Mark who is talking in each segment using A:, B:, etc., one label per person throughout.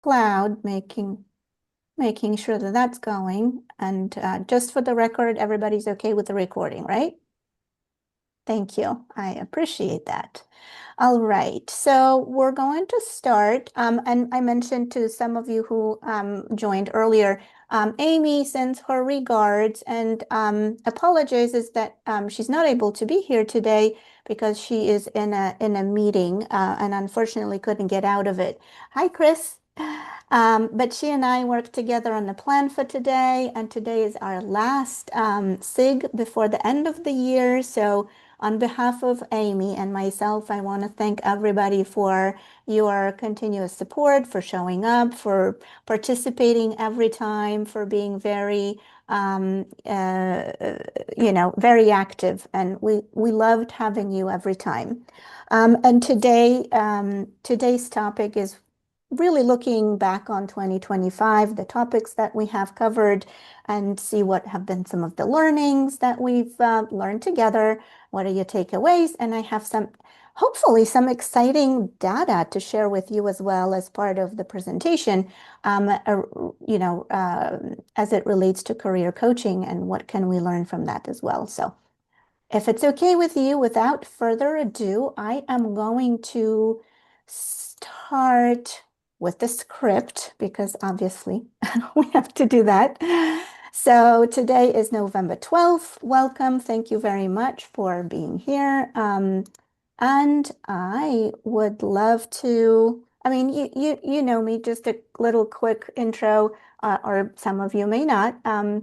A: cloud, making sure that that's going. And just for the record, everybody's okay with the recording, right? Thank you. I appreciate that. All right, so we're going to start. And I mentioned to some of you who joined earlier, Amy sends her regards and apologizes that she's not able to be here today because she is in a meeting and unfortunately couldn't get out of it. Hi, Chris. But she and I worked together on the plan for today, and today is our last SIG before the end of the year. So on behalf of Amy and myself, I want to thank everybody for your continuous support, for showing up, for participating every time, for being very, very active. And we loved having you every time. And today's topic is really looking back on 2025, the topics that we have covered, and see what have been some of the learnings that we've learned together. What are your takeaways? And I have hopefully some exciting data to share with you as well as part of the presentation, as it relates to career coaching and what can we learn from that as well. So if it's okay with you, without further ado, I am going to start with the script because obviously we have to do that. So today is November 12th. Welcome. Thank you very much for being here. And I would love to, you know me, just a little quick intro, or some of you may not. A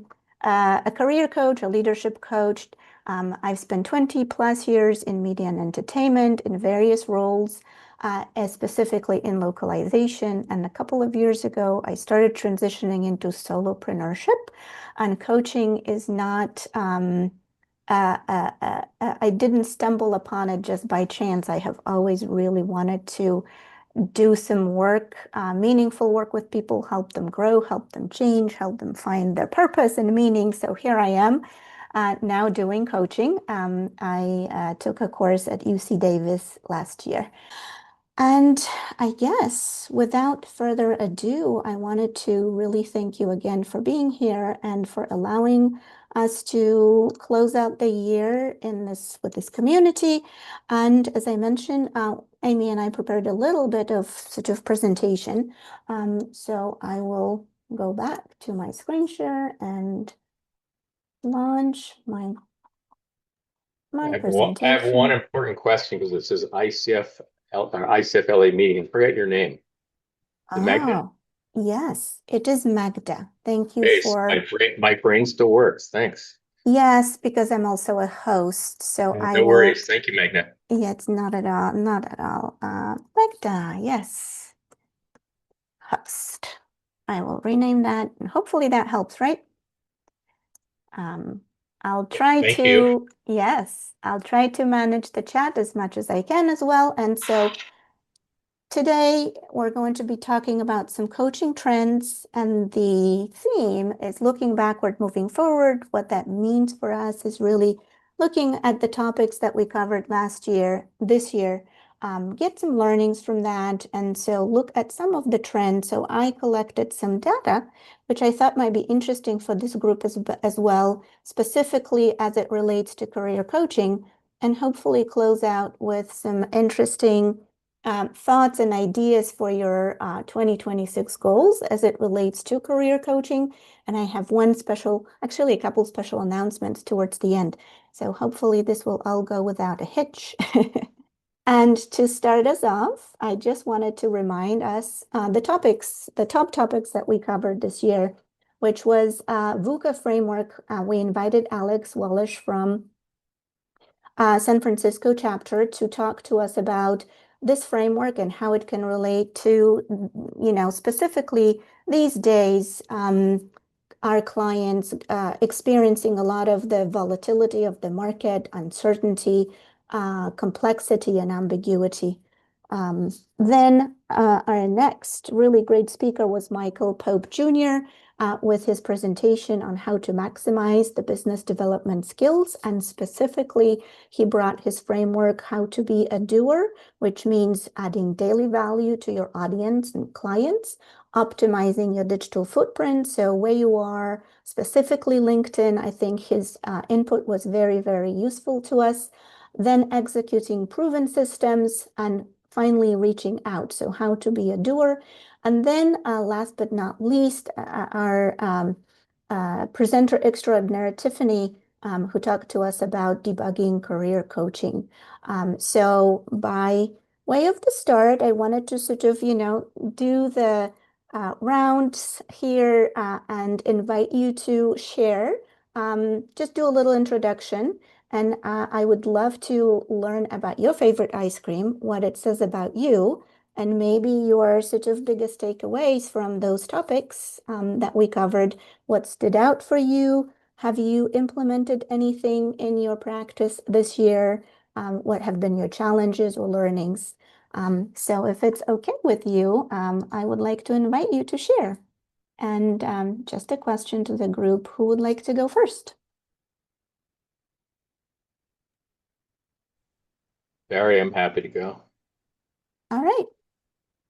A: career coach, a leadership coach. I've spent 20 plus years in media and entertainment in various roles, specifically in localization. And a couple of years ago, I started transitioning into solopreneurship, and coaching is not, I didn't stumble upon it just by chance. I have always really wanted to do some work, meaningful work with people, help them grow, help them change, help them find their purpose and meaning. So here I am now doing coaching. I took a course at UC Davis last year. And I guess without further ado, I wanted to really thank you again for being here and for allowing us to close out the year with this community. And as I mentioned, Amy and I prepared a little bit of sort of presentation. So I will go back to my screen share and launch my presentation.
B: I have one important question because it says ICFLA meeting. Forget your name. Magda?
A: Yes, it is Magda. Thank you
B: my brain still works. Thanks.
A: Yes, because I'm also a host, so
B: no worries. Thank you, Magda.
A: Yeah, it's not at all, not at all. Magda, yes. Host. I will rename that, and hopefully that helps, right? I'll try to, yes, I'll try to manage the chat as much as I can as well. And so today we're going to be talking about some coaching trends, and the theme is looking backward, moving forward. What that means for us is really looking at the topics that we covered last year, this year, get some learnings from that, and so look at some of the trends. So I collected some data, which I thought might be interesting for this group as well, specifically as it relates to career coaching, and hopefully close out with some interesting thoughts and ideas for your 2026 goals as it relates to career coaching. And I have actually a couple special announcements towards the end. So hopefully this will all go without a hitch. And to start us off, I just wanted to remind us the top topics that we covered this year, which was VUCA framework. We invited Alex Wallish from San Francisco chapter to talk to us about this framework and how it can relate to, specifically these days, our clients experiencing a lot of the volatility of the market, uncertainty, complexity, and ambiguity. Then our next really great speaker was Michael Pope Jr. With his presentation on how to maximize the business development skills. And specifically, he brought his framework, how to be a doer, which means adding daily value to your audience and clients optimizing your digital footprint. So where you are, specifically LinkedIn, I think his input was very, very useful to us. Then executing proven systems and finally reaching out. So how to be a doer. And then last but not least, our presenter extraordinaire, Tiffany, who talked to us about debugging career coaching. So by way of the start, I wanted to sort of, do the rounds here and invite you to share. Just do a little introduction. And I would love to learn about your favorite ice cream, what it says about you, and maybe your sort of biggest takeaways from those topics that we covered. What stood out for you? Have you implemented anything in your practice this year? What have been your challenges or learnings? So if it's okay with you, I would like to invite you to share. And just a question to the group, who would like to go first?
B: Barry, I'm happy to go.
A: All right.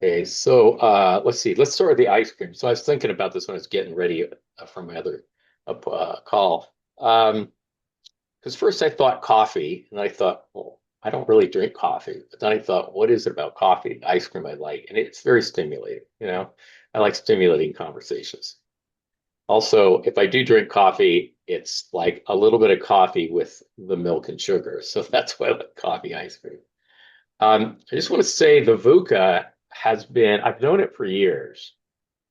B: Okay, so let's see. Let's start with the ice cream. So I was thinking about this when I was getting ready for my other call. Because first I thought coffee, and I thought, well, I don't really drink coffee. But then I thought, what is it about coffee, ice cream I like? And it's very stimulating, you know. I like stimulating conversations. Also, if I do drink coffee, it's like a little bit of coffee with the milk and sugar. So that's why I like coffee ice cream. I just want to say the VUCA has been, I've known it for years,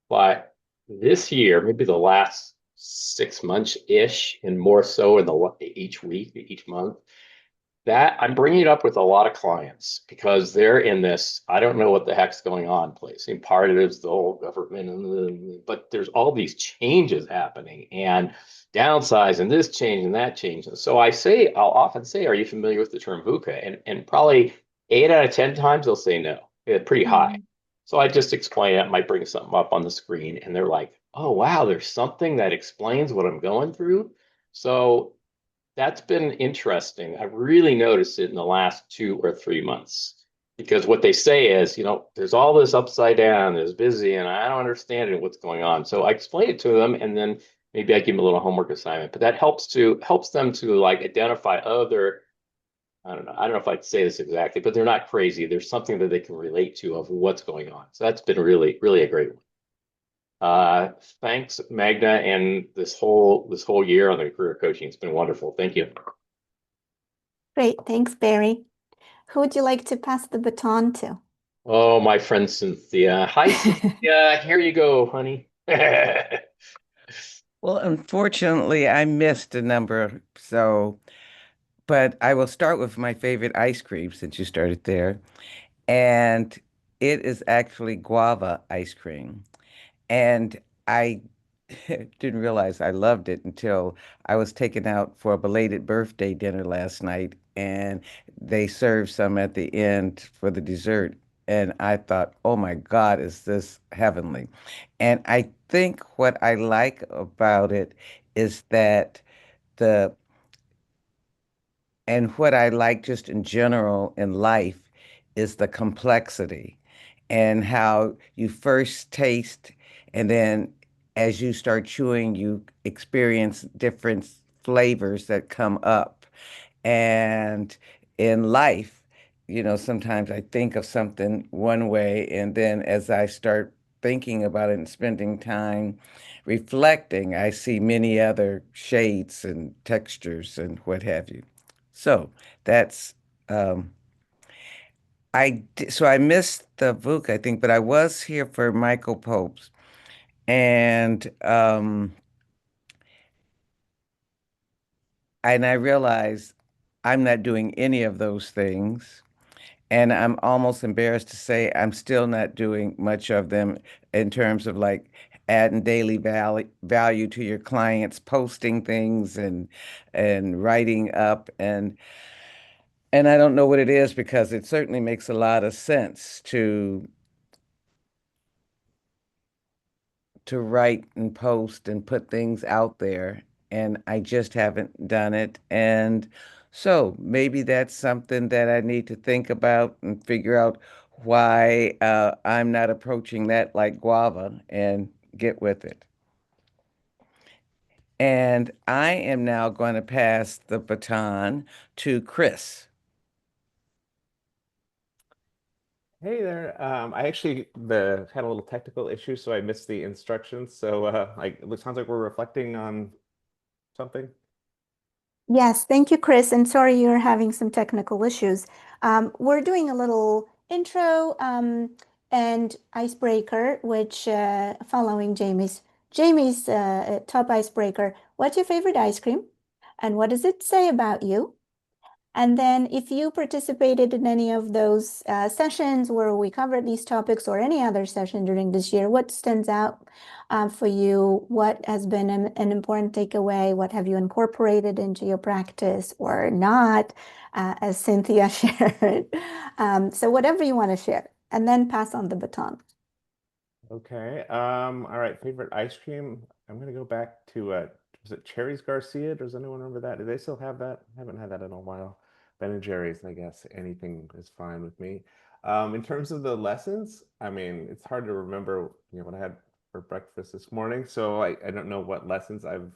B: but this year, maybe the last 6 months-ish, and more so in the each week, each month, that I'm bringing it up with a lot of clients because they're in this, I don't know what the heck's going on place. And part of it is the whole government, but there's all these changes happening and downsize and this change and that change. And so I'll often say, are you familiar with the term VUCA? And probably 8 out of 10 times they'll say no, pretty high.
A: Mm,
B: So I just explain it, might bring something up on the screen, and they're like, oh, wow, there's something that explains what I'm going through. So that's been interesting. I've really noticed it in the last 2 or 3 months because what they say is, there's all this upside down, there's busy, and I don't understand it, what's going on. So I explain it to them, and then maybe I give them a little homework assignment. But that helps them to like identify other. I don't know. I don't know if I'd say this exactly, but they're not crazy. There's something that they can relate to of what's going on. So that's been really, really a great one. Thanks, Magna, and this whole year on the career coaching. It's been wonderful. Thank you.
A: great. Thanks, Barry. Who would you like to pass the baton to?
B: Oh, my friend Cynthia. Hi, Cynthia. Here you go, honey.
C: Well, unfortunately, I missed a number, but I will start with my favorite ice cream since you started there. And it is actually guava ice cream. And I didn't realize I loved it until I was taken out for a belated birthday dinner last night, and they served some at the end for the dessert. And I thought, oh my God, is this heavenly? And I think what I like about it is that the and what I like just in general in life is the complexity and how you first taste, and then as you start chewing, you experience different flavors that come up. And in life, sometimes I think of something one way, and then as I start thinking about it and spending time reflecting, I see many other shades and textures and what have you. So that's um, so I missed the VOOC, I think, but I was here for Michael Pope's, and I realized I'm not doing any of those things. And I'm almost embarrassed to say I'm still not doing much of them in terms of like adding daily value to your clients, posting things and writing up and I don't know what it is because it certainly makes a lot of sense to write and post and put things out there, and I just haven't done it. And so maybe that's something that I need to think about and figure out why I'm not approaching that like guava and get with it. And I am now going to pass the baton to Chris.
D: Hey there. I actually had a little technical issue, so I missed the instructions. So it sounds like we're reflecting on something.
A: Yes, thank you, Chris. And sorry you're having some technical issues. We're doing a little intro and icebreaker, which following Jamie's top icebreaker. What's your favorite ice cream? And what does it say about you? And then if you participated in any of those sessions where we covered these topics or any other session during this year, what stands out for you? What has been an important takeaway? What have you incorporated into your practice or not, as Cynthia shared? So whatever you want to share, and then pass on the baton.
D: Okay. All right. Favorite ice cream. I'm gonna go back to was it Cherry's Garcia? Does anyone remember that? Do they still have that? I haven't had that in a while. Ben and Jerry's, I guess. Anything is fine with me. In terms of the lessons, I mean, it's hard to remember, what I had for breakfast this morning. So I don't know what lessons I've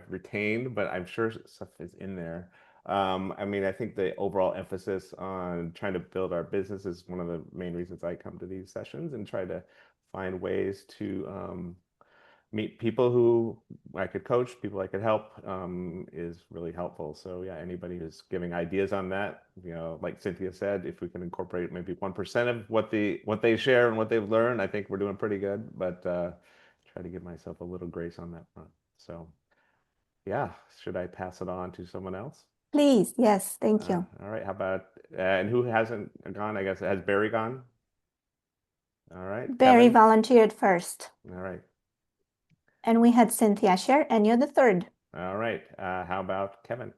D: retained, but I'm sure stuff is in there. I mean, I think the overall emphasis on trying to build our business is one of the main reasons I come to these sessions and try to find ways to meet people who I could coach, people I could help, is really helpful. So yeah, anybody who's giving ideas on that, like Cynthia said, if we can incorporate maybe 1% of what they share and what they've learned, I think we're doing pretty good. But try to give myself a little grace on that front. So yeah, should I pass it on to someone else?
A: Please, yes, thank you.
D: All right, how about and who hasn't gone? I guess has Barry gone? All right,
A: Barry
D: Kevin.
A: volunteered first,
D: All right.
A: and we had Cynthia share, and you're the third.
D: All right. How about Kevin?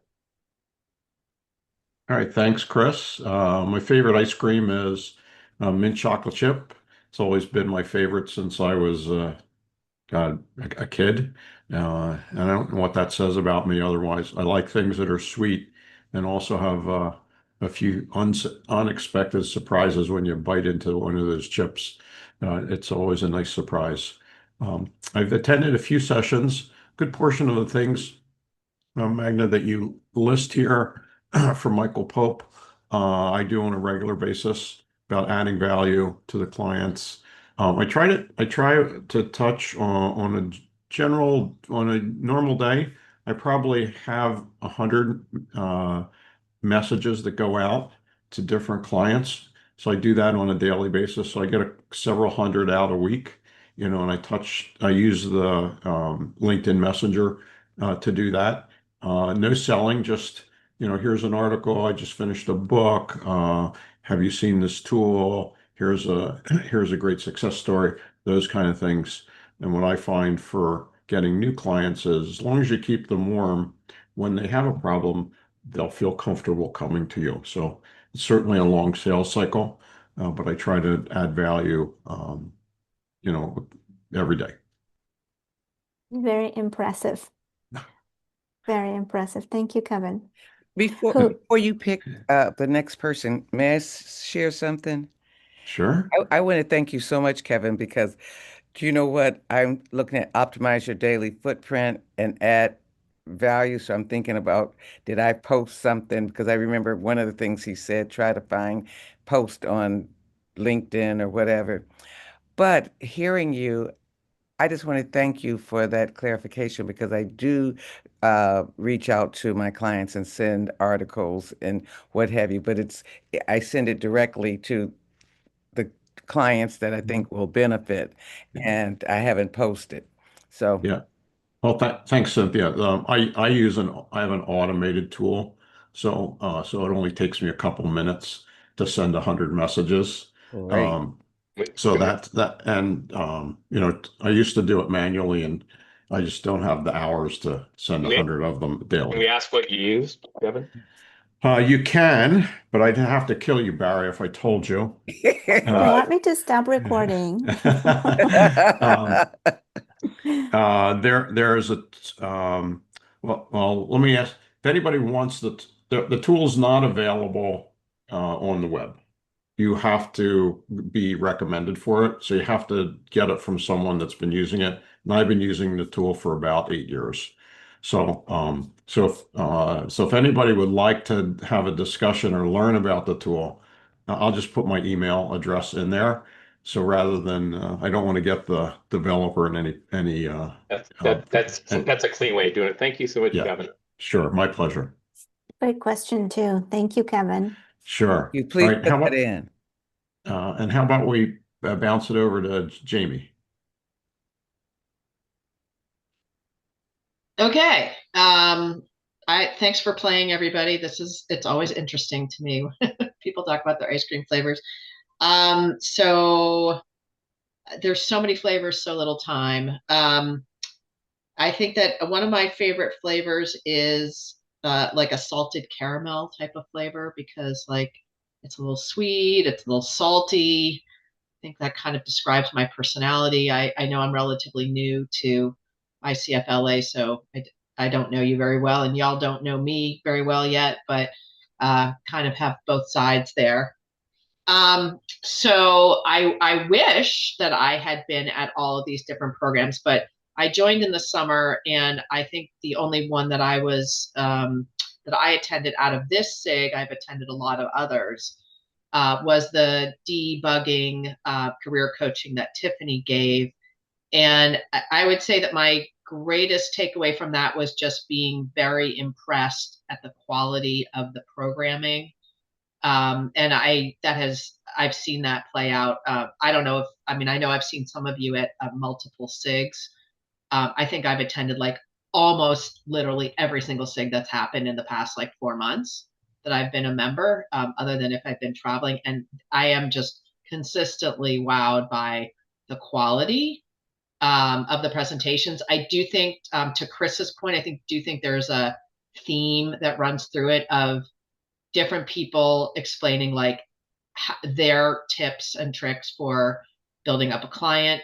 E: All right, thanks, Chris. My favorite ice cream is mint chocolate chip. It's always been my favorite since I was a kid. And I don't know what that says about me otherwise. I like things that are sweet and also have a few unexpected surprises when you bite into one of those chips. It's always a nice surprise. I've attended a few sessions. Good portion of the things, Magna, that you list here from Michael Pope, I do on a regular basis about adding value to the clients. I try to touch on on a normal day. I probably have 100 messages that go out to different clients. So I do that on a daily basis. So I get several hundred out a week, and I use the LinkedIn Messenger to do that. No selling, just, here's an article. I just finished a book. Have you seen this tool? Here's a great success story, those kind of things. And what I find for getting new clients is as long as you keep them warm, when they have a problem, they'll feel comfortable coming to you. So it's certainly a long sales cycle, but I try to add value, you know, every day.
A: Very impressive. Very impressive. Thank you, Kevin.
C: Before
A: Who?
C: before you pick the next person, may I share something?
E: Sure.
C: I want to thank you so much, Kevin, because do you know what? I'm looking at optimize your daily footprint and add value. So I'm thinking about, did I post something? Because I remember one of the things he said, try to find post on LinkedIn or whatever. But hearing you, I just want to thank you for that clarification because I do reach out to my clients and send articles and what have you, but I send it directly to the clients that I think will benefit, and I haven't posted. So,
E: Yeah. Well, thanks, Cynthia. I have an automated tool, so it only takes me a couple minutes to send 100 messages.
C: great.
E: Um,
B: Wait,
E: so
B: Can we,
E: I used to do it manually, and I just don't have the hours to send
B: can
E: a
B: we,
E: 100 of them
B: can we
E: daily.
B: ask what you used, Kevin?
E: You can, but I'd have to kill you, Barry, if I told you.
A: Do you
B: Uh,
A: want me to stop recording?
E: um, there's let me ask if anybody wants the tool's not available on the web. you have to be recommended for it. So you have to get it from someone that's been using it. And I've been using the tool for about 8 years. So if anybody would like to have a discussion or learn about the tool, I'll just put my email address in there. So rather than I don't want to get the developer in any
B: That's a clean way of doing it. Thank you so much,
E: yeah,
B: Kevin.
E: sure, my pleasure.
A: Great question too. Thank you, Kevin.
E: Sure.
C: You
E: All
C: please
E: right.
C: put
E: How
C: that
E: about
C: in.
E: and how about we bounce it over to Jamie?
F: Okay. Thanks for playing, everybody. It's always interesting to me when people talk about their ice cream flavors. So there's so many flavors, so little time. I think that one of my favorite flavors is like a salted caramel type of flavor, because like it's a little sweet, it's a little salty. I think that kind of describes my personality. I know I'm relatively new to ICFLA, so I don't know you very well, and y'all don't know me very well yet, but kind of have both sides there. So I wish that I had been at all of these different programs, but I joined in the summer, and I think the only one that I was that I attended out of this SIG, I've attended a lot of others, was the debugging career coaching that Tiffany gave. And I would say that my greatest takeaway from that was just being very impressed at the quality of the programming. And I've seen that play out. I don't know if, I mean, I know I've seen some of you at multiple SIGs. I think I've attended like almost literally every single SIG that's happened in the past like 4 months that I've been a member, other than if I've been traveling. And I am just consistently wowed by the quality of the presentations. I do think, to Chris's point, do think there's a theme that runs through it of different people explaining like their tips and tricks for building up a client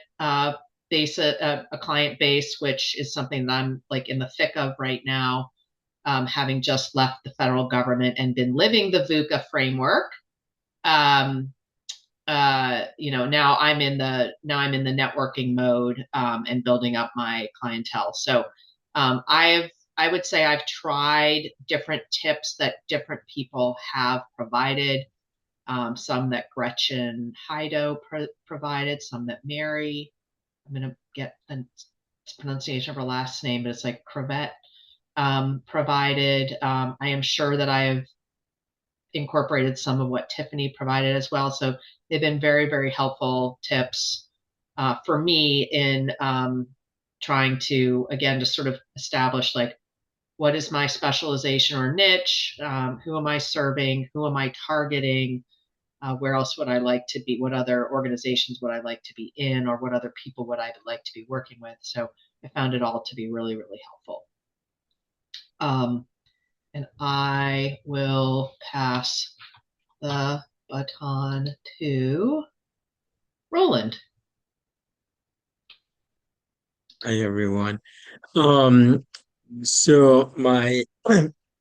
F: base, a client base, which is something that I'm like in the thick of right now, having just left the federal government and been living the VUCA framework. Now I'm in the networking mode, and building up my clientele. So I would say I've tried different tips that different people have provided. Some that Gretchen Heido provided, some that Mary, I'm going to get the pronunciation of her last name, but it's like Cravette, provided. I am sure that I have incorporated some of what Tiffany provided as well. So they've been very, very helpful tips for me in trying to, again, just sort of establish like, what is my specialization or niche? Who am I serving? Who am I targeting? Where else would I like to be? What other organizations would I like to be in? Or what other people would I like to be working with? So I found it all to be really, really helpful. And I will pass the baton to Roland.
G: Hi everyone. So my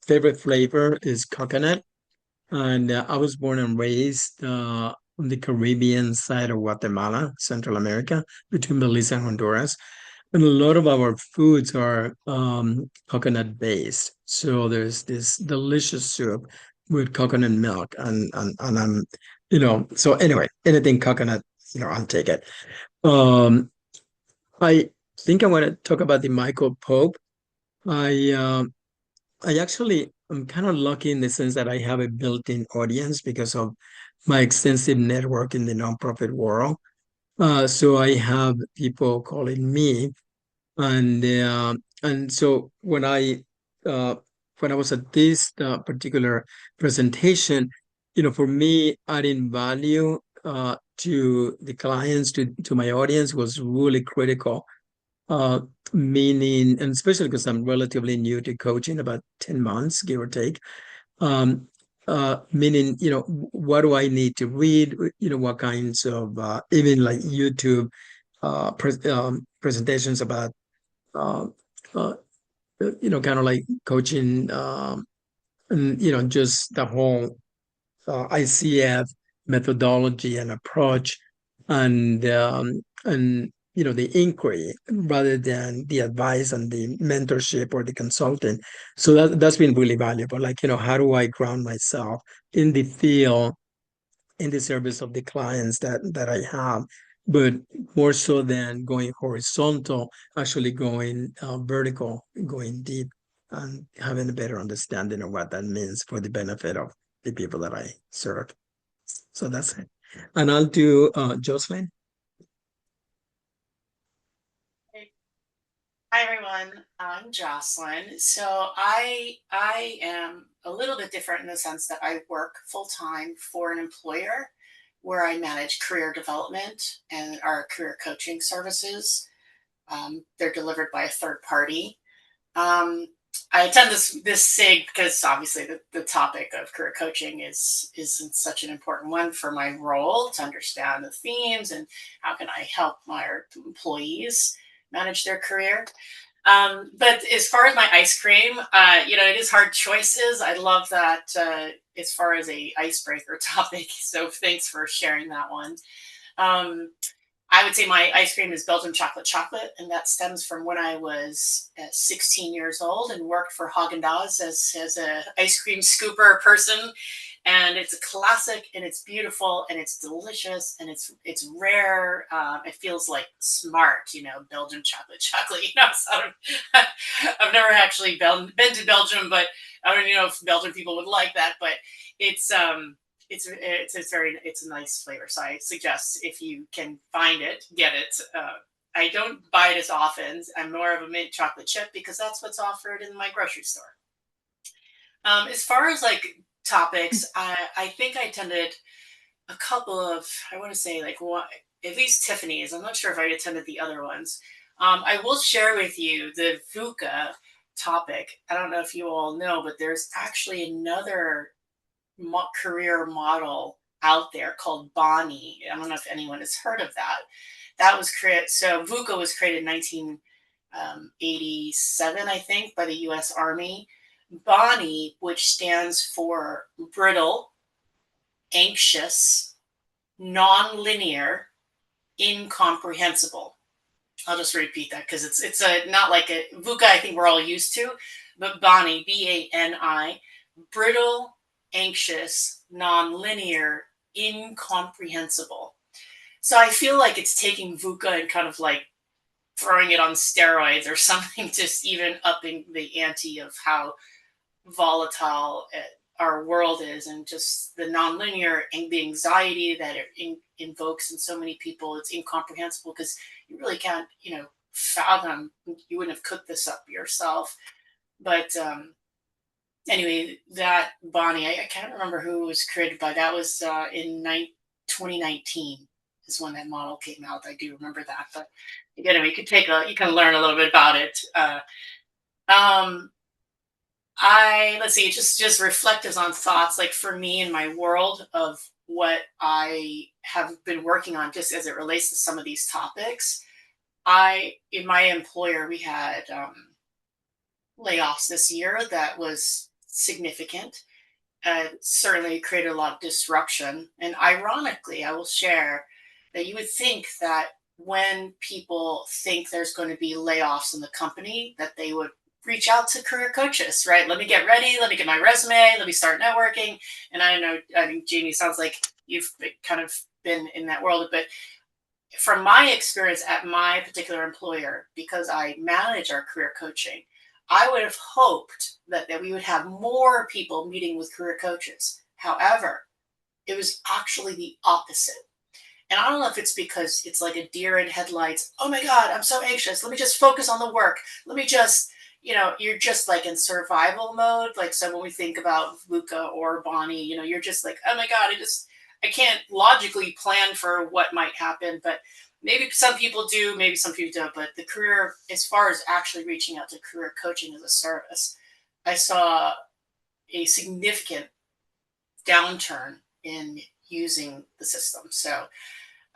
G: favorite flavor is coconut, and I was born and raised on the Caribbean side of Guatemala, Central America, between Belize and Honduras. And a lot of our foods are coconut based. So there's this delicious soup with coconut milk, and I'm, so anyway, anything coconut, I'll take it. Um, I think I want to talk about the Michael Pope. I I actually am kind of lucky in the sense that I have a built-in audience because of my extensive network in the nonprofit world. So I have people calling me, and so when I was at this particular presentation, for me, adding value to the clients, to my audience was really critical. Uh, Meaning, and especially because I'm relatively new to coaching, about 10 months, give or take. Meaning, what do I need to read? What kinds of even like YouTube presentations about uh, uh, kind of like coaching, and just the whole ICF methodology and approach and the inquiry rather than the advice and the mentorship or the consulting. So that's been really valuable. Like, how do I ground myself in the field, in the service of the clients that I have, but more so than going horizontal, actually going vertical, going deep, and having a better understanding of what that means for the benefit of the people that I serve. So that's it. And I'll do Jocelyn.
H: Hi everyone, I'm Jocelyn. So I am a little bit different in the sense that I work full time for an employer where I manage career development and our career coaching services. They're delivered by a third party. Um, I attend this SIG because obviously the topic of career coaching is such an important one for my role to understand the themes and how can I help my employees manage their career. But as far as my ice cream, it is hard choices. I love that as far as a icebreaker topic. So thanks for sharing that one. Um, I would say my ice cream is Belgian chocolate, and that stems from when I was 16 years old and worked for Haagen-Dazs as a ice cream scooper person. And it's a classic, and it's beautiful, and it's delicious, and it's rare. It feels like smart, Belgian chocolate. So I've never actually been to Belgium, but I don't know if Belgian people would like that. But it's it's a nice flavor. So I suggest if you can find it, get it. I don't buy it as often. I'm more of a mint chocolate chip because that's what's offered in my grocery store. As far as like topics, I think I attended a couple of, I want to say like one, at least Tiffany's. I'm not sure if I attended the other ones. I will share with you the VUCA topic. I don't know if you all know, but there's actually another career model out there called Bonnie. I don't know if anyone has heard of that. That was created. So VUCA was created in 1987, I think, by the U.S. Army. Bonnie, which stands for brittle, anxious, non-linear, incomprehensible. I'll just repeat that because it's a not like a VUCA I think we're all used to, but Bonnie, BANI, brittle, anxious, non-linear, incomprehensible. So I feel like it's taking VUCA and kind of like throwing it on steroids or something, just even upping the ante of how volatile our world is, and just the nonlinear and the anxiety that it invokes in so many people. It's incomprehensible because you really can't, fathom. You wouldn't have cooked this up yourself. But anyway, that Bonnie, I can't remember who it was created by. That was in 2019 is when that model came out. I do remember that. But again, you can learn a little bit about it. Let's see, just reflective on thoughts. Like for me in my world of what I have been working on, just as it relates to some of these topics, in my employer, we had layoffs this year that was significant. Certainly created a lot of disruption. And ironically, I will share that you would think that when people think there's going to be layoffs in the company, that they would reach out to career coaches, right? Let me get ready. Let me get my resume. Let me start networking. And I know, I mean, Jeannie, sounds like you've kind of been in that world, but from my experience at my particular employer, because I manage our career coaching, I would have hoped that we would have more people meeting with career coaches. However, it was actually the opposite. And I don't know if it's because it's like a deer in headlights. Oh my God, I'm so anxious. Let me just focus on the work. Let me just, you're just like in survival mode. Like, so when we think about Luca or Bonnie, you're just like, oh my God, I can't logically plan for what might happen. But maybe some people do, maybe some people don't. But the career, as far as actually reaching out to career coaching as a service, I saw a significant downturn in using the system. So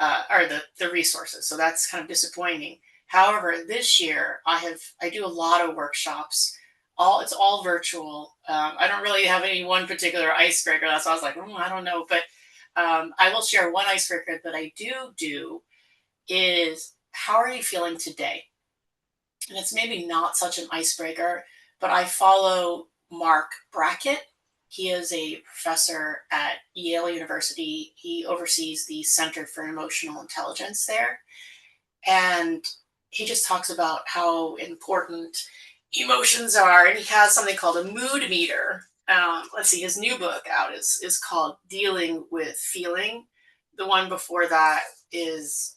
H: or the resources. So that's kind of disappointing. However, this year I do a lot of workshops. It's all virtual. I don't really have any one particular icebreaker. That's why I was like, I don't know. But I will share one icebreaker that I do is, how are you feeling today? And it's maybe not such an icebreaker, but I follow Mark Brackett. He is a professor at Yale University. He oversees the Center for Emotional Intelligence there. And he just talks about how important emotions are. And he has something called a mood meter. Let's see, his new book out is called Dealing with Feeling. The one before that is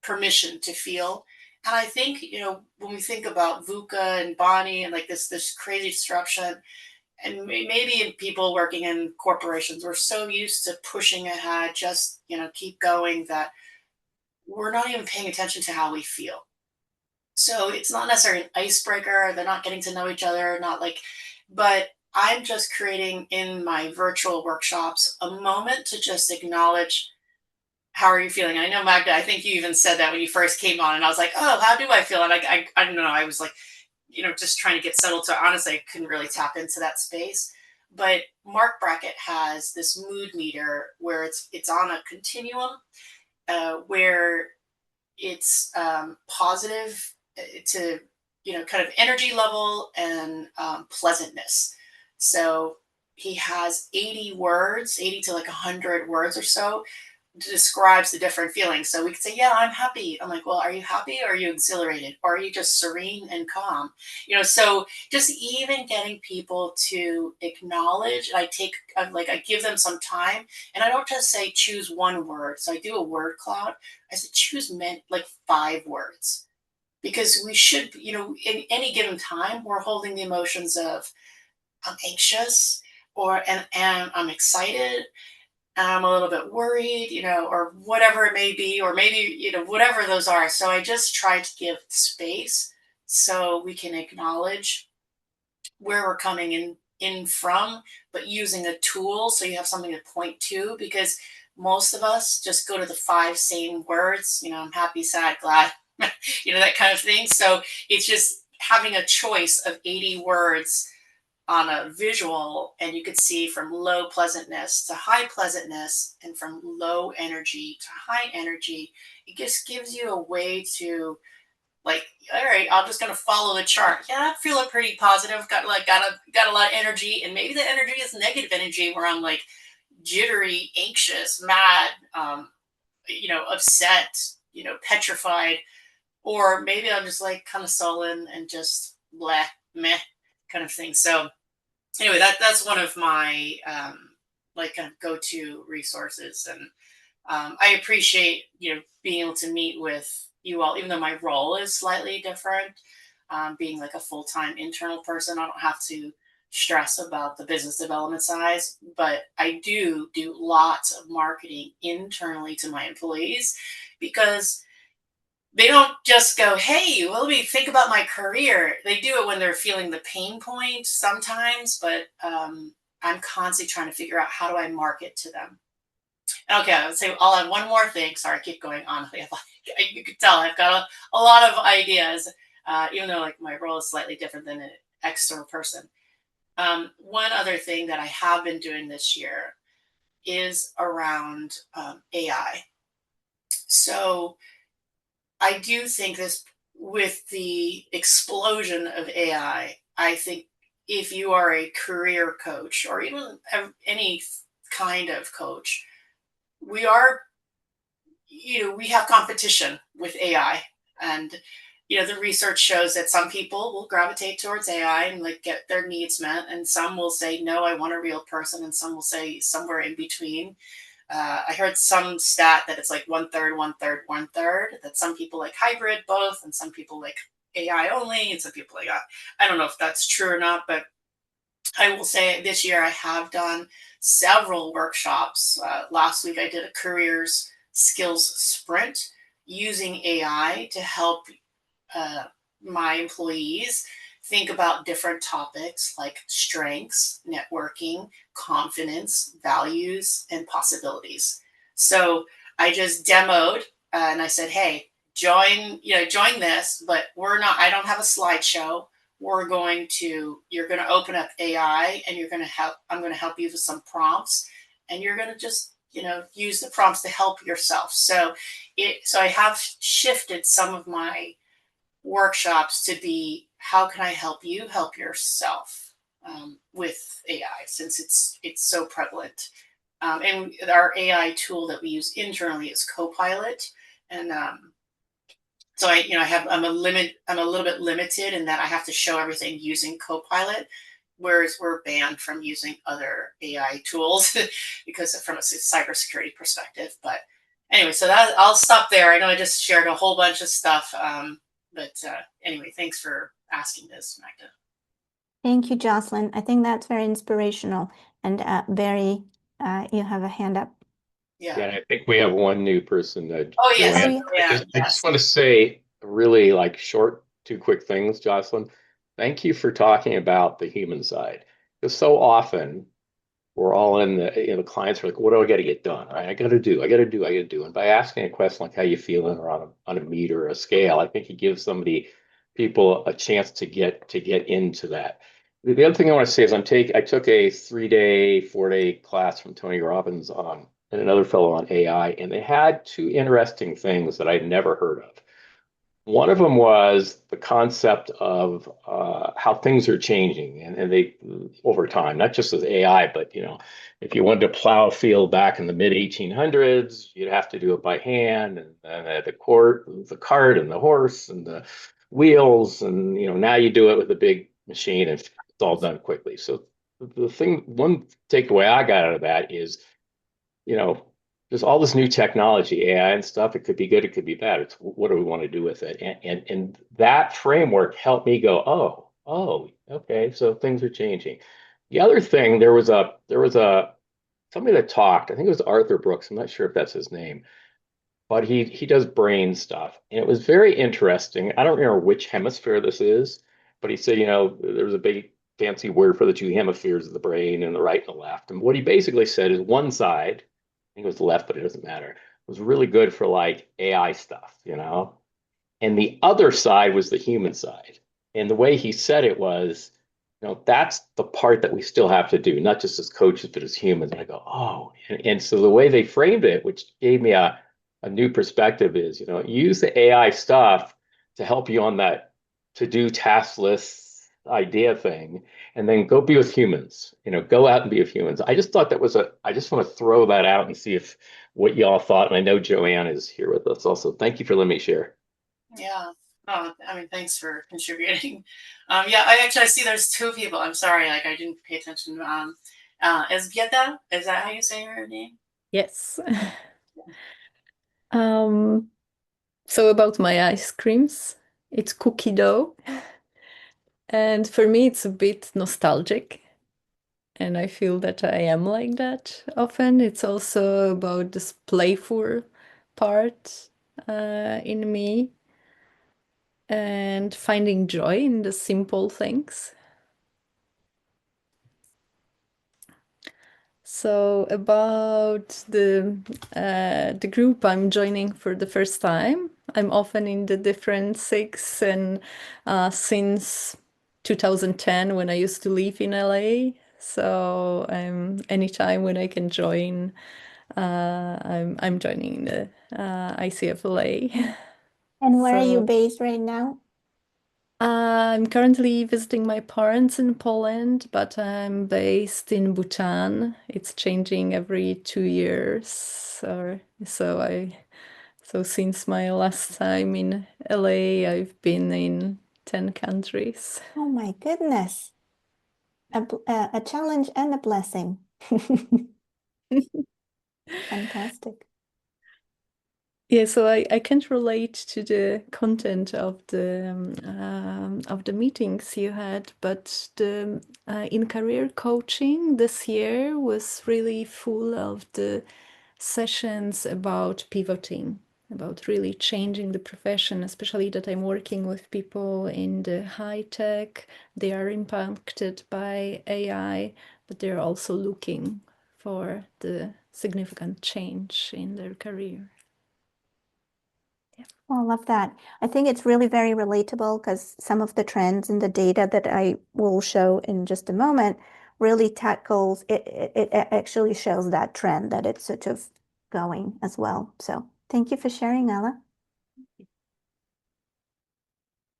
H: Permission to Feel. And I think, when we think about VUCA and Bonnie and like this crazy disruption, and maybe in people working in corporations, we're so used to pushing ahead, just, keep going, that we're not even paying attention to how we feel. So it's not necessarily an icebreaker. They're not getting to know each other, not like, but I'm just creating in my virtual workshops a moment to just acknowledge, how are you feeling? I know, Magda, I think you even said that when you first came on, and I was like, oh, how do I feel? And I don't know. I was like, just trying to get settled. So honestly, I couldn't really tap into that space. But Mark Brackett has this mood meter where it's on a continuum, where it's positive to, kind of energy level and pleasantness. So he has 80 words, 80 to like 100 words or so, describes the different feelings. So we could say, yeah, I'm happy. I'm like, well, are you happy or are you exhilarated? Or are you just serene and calm? So just even getting people to acknowledge, I give them some time, and I don't just say choose one word. So I do a word cloud. I said, choose like 5 words, because we should, in any given time, we're holding the emotions of, I'm anxious, and I'm excited, I'm a little bit worried, or whatever it may be, or maybe, whatever those are. So I just try to give space so we can acknowledge where we're coming in from, but using a tool so you have something to point to, because most of us just go to the 5 same words, I'm happy, sad, glad, that kind of thing. So it's just having a choice of 80 words on a visual, and you could see from low pleasantness to high pleasantness, and from low energy to high energy. It just gives you a way to, like, all right, I'm just going to follow the chart. Yeah, I'm feeling pretty positive, got a lot of energy, and maybe the energy is negative energy where I'm like jittery, anxious, mad, upset, petrified, or maybe I'm just like kind of sullen and just bleh, meh kind of thing. So anyway, that's one of my like kind of go-to resources. And I appreciate, being able to meet with you all, even though my role is slightly different. Being like a full-time internal person, I don't have to stress about the business development size, but I do lots of marketing internally to my employees, because they don't just go, hey, well, let me think about my career. They do it when they're feeling the pain point sometimes, but I'm constantly trying to figure out, how do I market to them. Okay, I would say I'll add one more thing. Sorry, I keep going on. You could tell I've got a lot of ideas, even though like my role is slightly different than an external person. One other thing that I have been doing this year is around AI. So I do think this, with the explosion of AI, I think if you are a career coach, or even any kind of coach, we are, we have competition with AI. And, the research shows that some people will gravitate towards AI and like get their needs met. And some will say, no, I want a real person. And some will say somewhere in between. I heard some stat that it's like 1/3, 1/3, 1/3. That some people like hybrid both, and some people like AI only, and some people like I don't know if that's true or not, but I will say this year I have done several workshops. Last week I did a careers skills sprint using AI to help uh, my employees think about different topics like strengths, networking, confidence, values, and possibilities. So I just demoed, and I said, hey, join this, but I don't have a slideshow. You're going to open up AI, and I'm going to help you with some prompts. and you're going to just, use the prompts to help yourself. So I have shifted some of my workshops to be, how can I help you help yourself with AI, since it's so prevalent. And our AI tool that we use internally is Copilot, and so I'm a little bit limited in that I have to show everything using Copilot, whereas we're banned from using other AI tools because from a cybersecurity perspective. But anyway, so that I'll stop there. I know I just shared a whole bunch of stuff, but anyway, thanks for asking this, Magda.
A: Thank you, Jocelyn. I think that's very inspirational and you have a hand up.
B: Yeah, and I think we have one new person,
H: Oh yes,
B: Joanne. I just want to say really like short, two quick things, Jocelyn. Thank you for talking about the human side. Because so often we're all in the clients are like, what do I got to get done? Right? I got to do. And by asking a question like how you feeling or on a meter or a scale, I think it gives people a chance to get into that. The other thing I want to say is I took a 3-day, 4-day class from Tony Robbins and another fellow on AI, and they had two interesting things that I'd never heard of. One of them was the concept of how things are changing, and they over time, not just with AI, but if you wanted to plow a field back in the mid 1800s, you'd have to do it by hand, and the cart, and the horse, and the wheels, and now you do it with a big machine, and it's all done quickly. So one takeaway I got out of that is, there's all this new technology, AI and stuff. It could be good, it could be bad. It's what do we want to do with it? And that framework helped me go, oh, okay, so things are changing. The other thing, there was somebody that talked. I think it was Arthur Brooks. I'm not sure if that's his name, but he does brain stuff, and it was very interesting. I don't remember which hemisphere this is, but he said, there's a big fancy word for the two hemispheres of the brain, and the right and the left. And what he basically said is one side, I think it was the left, but it doesn't matter, was really good for like AI stuff, and the other side was the human side. And the way he said it was, that's the part that we still have to do, not just as coaches, but as humans. And I go, oh, and so the way they framed it, which gave me a new perspective, is, use the AI stuff to help you on that to-do task list idea thing, and then go be with humans, go out and be with humans. I just thought I just want to throw that out and see if what y'all thought. And I know Joanne is here with us also. Thank you for letting me share.
H: Yeah. Oh, thanks for contributing. Yeah, I see there's two people. I'm sorry, I didn't pay attention. Esbieta, is that how you say her name?
I: Yes. So about my ice creams, it's cookie dough. And for me, it's a bit nostalgic. And I feel that I am like that often. It's also about this playful part in me and finding joy in the simple things. So about the group I'm joining for the first time, I'm often in the different SIGs, and since 2010 when I used to live in LA. So anytime when I can join, I'm joining the ICFLA.
A: And where are you
I: So
A: based right now?
I: I'm currently visiting my parents in Poland, but I'm based in Bhutan. It's changing every 2 years, or so since my last time in LA, I've been in 10 countries.
A: Oh my goodness. A challenge and a blessing. Fantastic.
I: Yeah, so I can't relate to the content of the meetings you had, but the in career coaching this year was really full of the sessions about pivoting, about really changing the profession, especially that I'm working with people in the high tech. They are impacted by AI, but they're also looking for the significant change in their career.
A: Oh, I love that. I think it's really very relatable because some of the trends in the data that I will show in just a moment really tackles it actually shows that trend that it's sort of going as well. So thank you for sharing, Ella.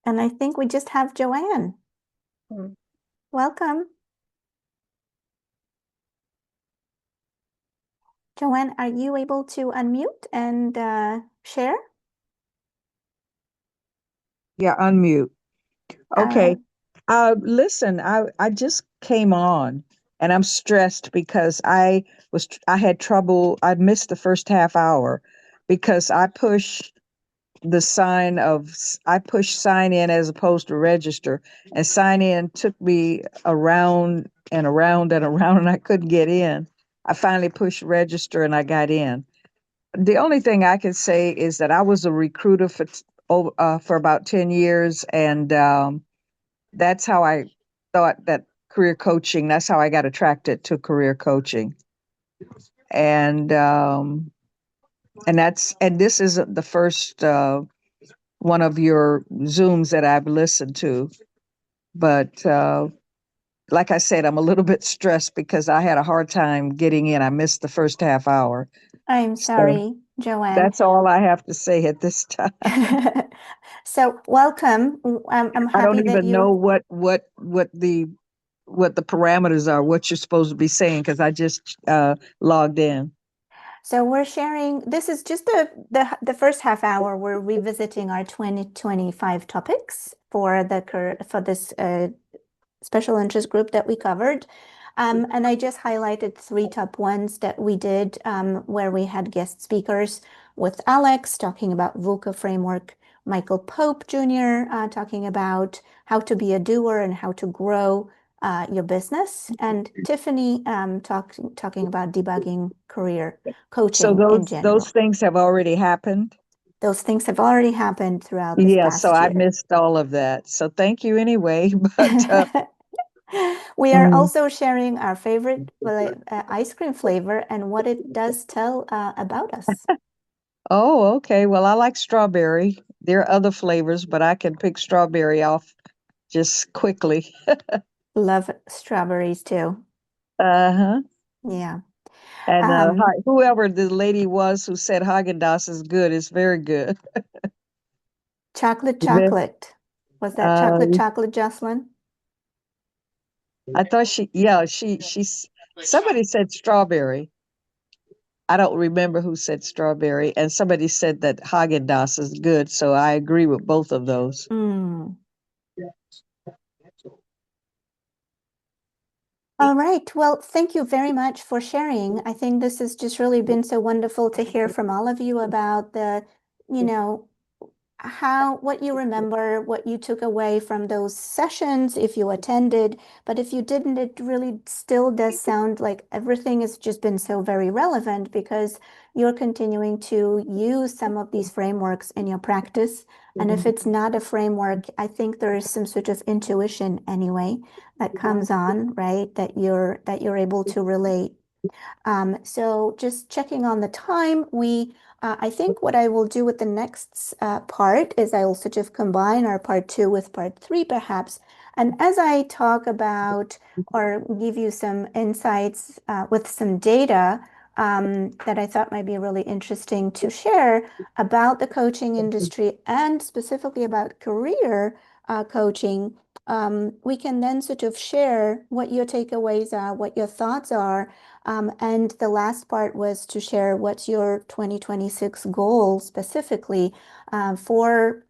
A: And I think we just have Joanne. Welcome. Joanne, are you able to unmute and share?
J: Yeah, unmute. Okay. Listen, I just came on and I'm stressed because I had trouble. I missed the first half hour because I pushed sign in as opposed to register, and sign in took me around and around and around and I couldn't get in. I finally pushed register and I got in. The only thing I can say is that I was a recruiter for about 10 years, and that's how I thought that that's how I got attracted to career coaching. And this isn't the first one of your Zooms that I've listened to, but like I said, I'm a little bit stressed because I had a hard time getting in. I missed the first half hour.
A: I'm
J: So
A: sorry, Joanne.
J: that's all I have to say at this time.
A: So welcome. I'm
J: I don't
A: happy that
J: even know
A: you.
J: what the parameters are, what you're supposed to be saying, because I just logged in.
A: So we're sharing, this is just the first half hour. We're revisiting our 2025 topics for this special interest group that we covered. And I just highlighted 3 top ones that we did, where we had guest speakers with Alex talking about VUCA framework, Michael Pope Jr. Talking about how to be a doer and how to grow your business, and Tiffany talking about debugging career
J: So
A: coaching in general.
J: those things have already happened?
A: Those things have already happened throughout this past
J: so
A: year.
J: I missed all of that. So thank you anyway. But
A: we are also sharing our favorite ice cream flavor and what it does tell about us.
J: Oh, okay. Well, I like strawberry. There are other flavors, but I can pick strawberry off just quickly.
A: Love strawberries too.
J: Uh-huh.
A: Yeah.
J: And whoever the lady was who said Haagen-Dazs is good, it's very good.
A: Chocolate. Was that chocolate, Jocelyn?
J: I thought somebody said strawberry. I don't remember who said strawberry, and somebody said that Haagen-Dazs is good, so I agree with both of those.
A: All right. Well, thank you very much for sharing. I think this has just really been so wonderful to hear from all of you about what you remember, what you took away from those sessions, if you attended. But if you didn't, it really still does sound like everything has just been so very relevant, because you're continuing to use some of these frameworks in your practice. And if it's not a framework, I think there is some sort of intuition anyway that comes on, right? That you're able to relate. So just checking on the time, I think what I will do with the next part is I will sort of combine our part 2 with part 3 perhaps. And as I talk about or give you some insights with some data that I thought might be really interesting to share about the coaching industry and specifically about career coaching, we can then sort of share what your takeaways are, what your thoughts are. And the last part was to share what's your 2026 goal specifically for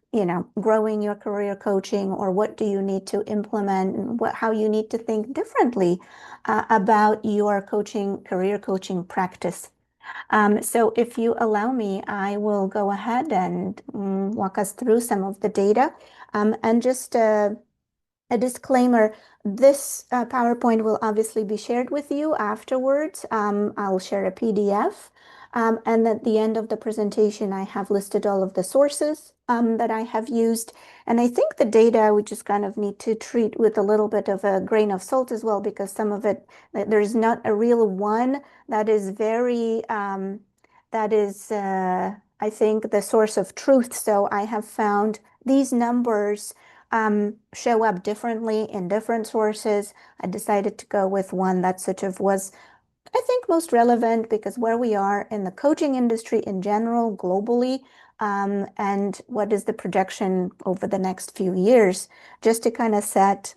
A: growing your career coaching, or what do you need to implement, and how you need to think differently about your career coaching practice. So if you allow me, I will go ahead and walk us through some of the data, and just a disclaimer, this PowerPoint will obviously be shared with you afterwards. I'll share a PDF. And at the end of the presentation, I have listed all of the sources that I have used. And I think the data we just kind of need to treat with a little bit of a grain of salt as well, because some of it, there's not a real one that is I think, the source of truth. So I have found these numbers show up differently in different sources. I decided to go with one that sort of was, I think, most relevant because where we are in the coaching industry in general, globally, and what is the projection over the next few years, just to kind of set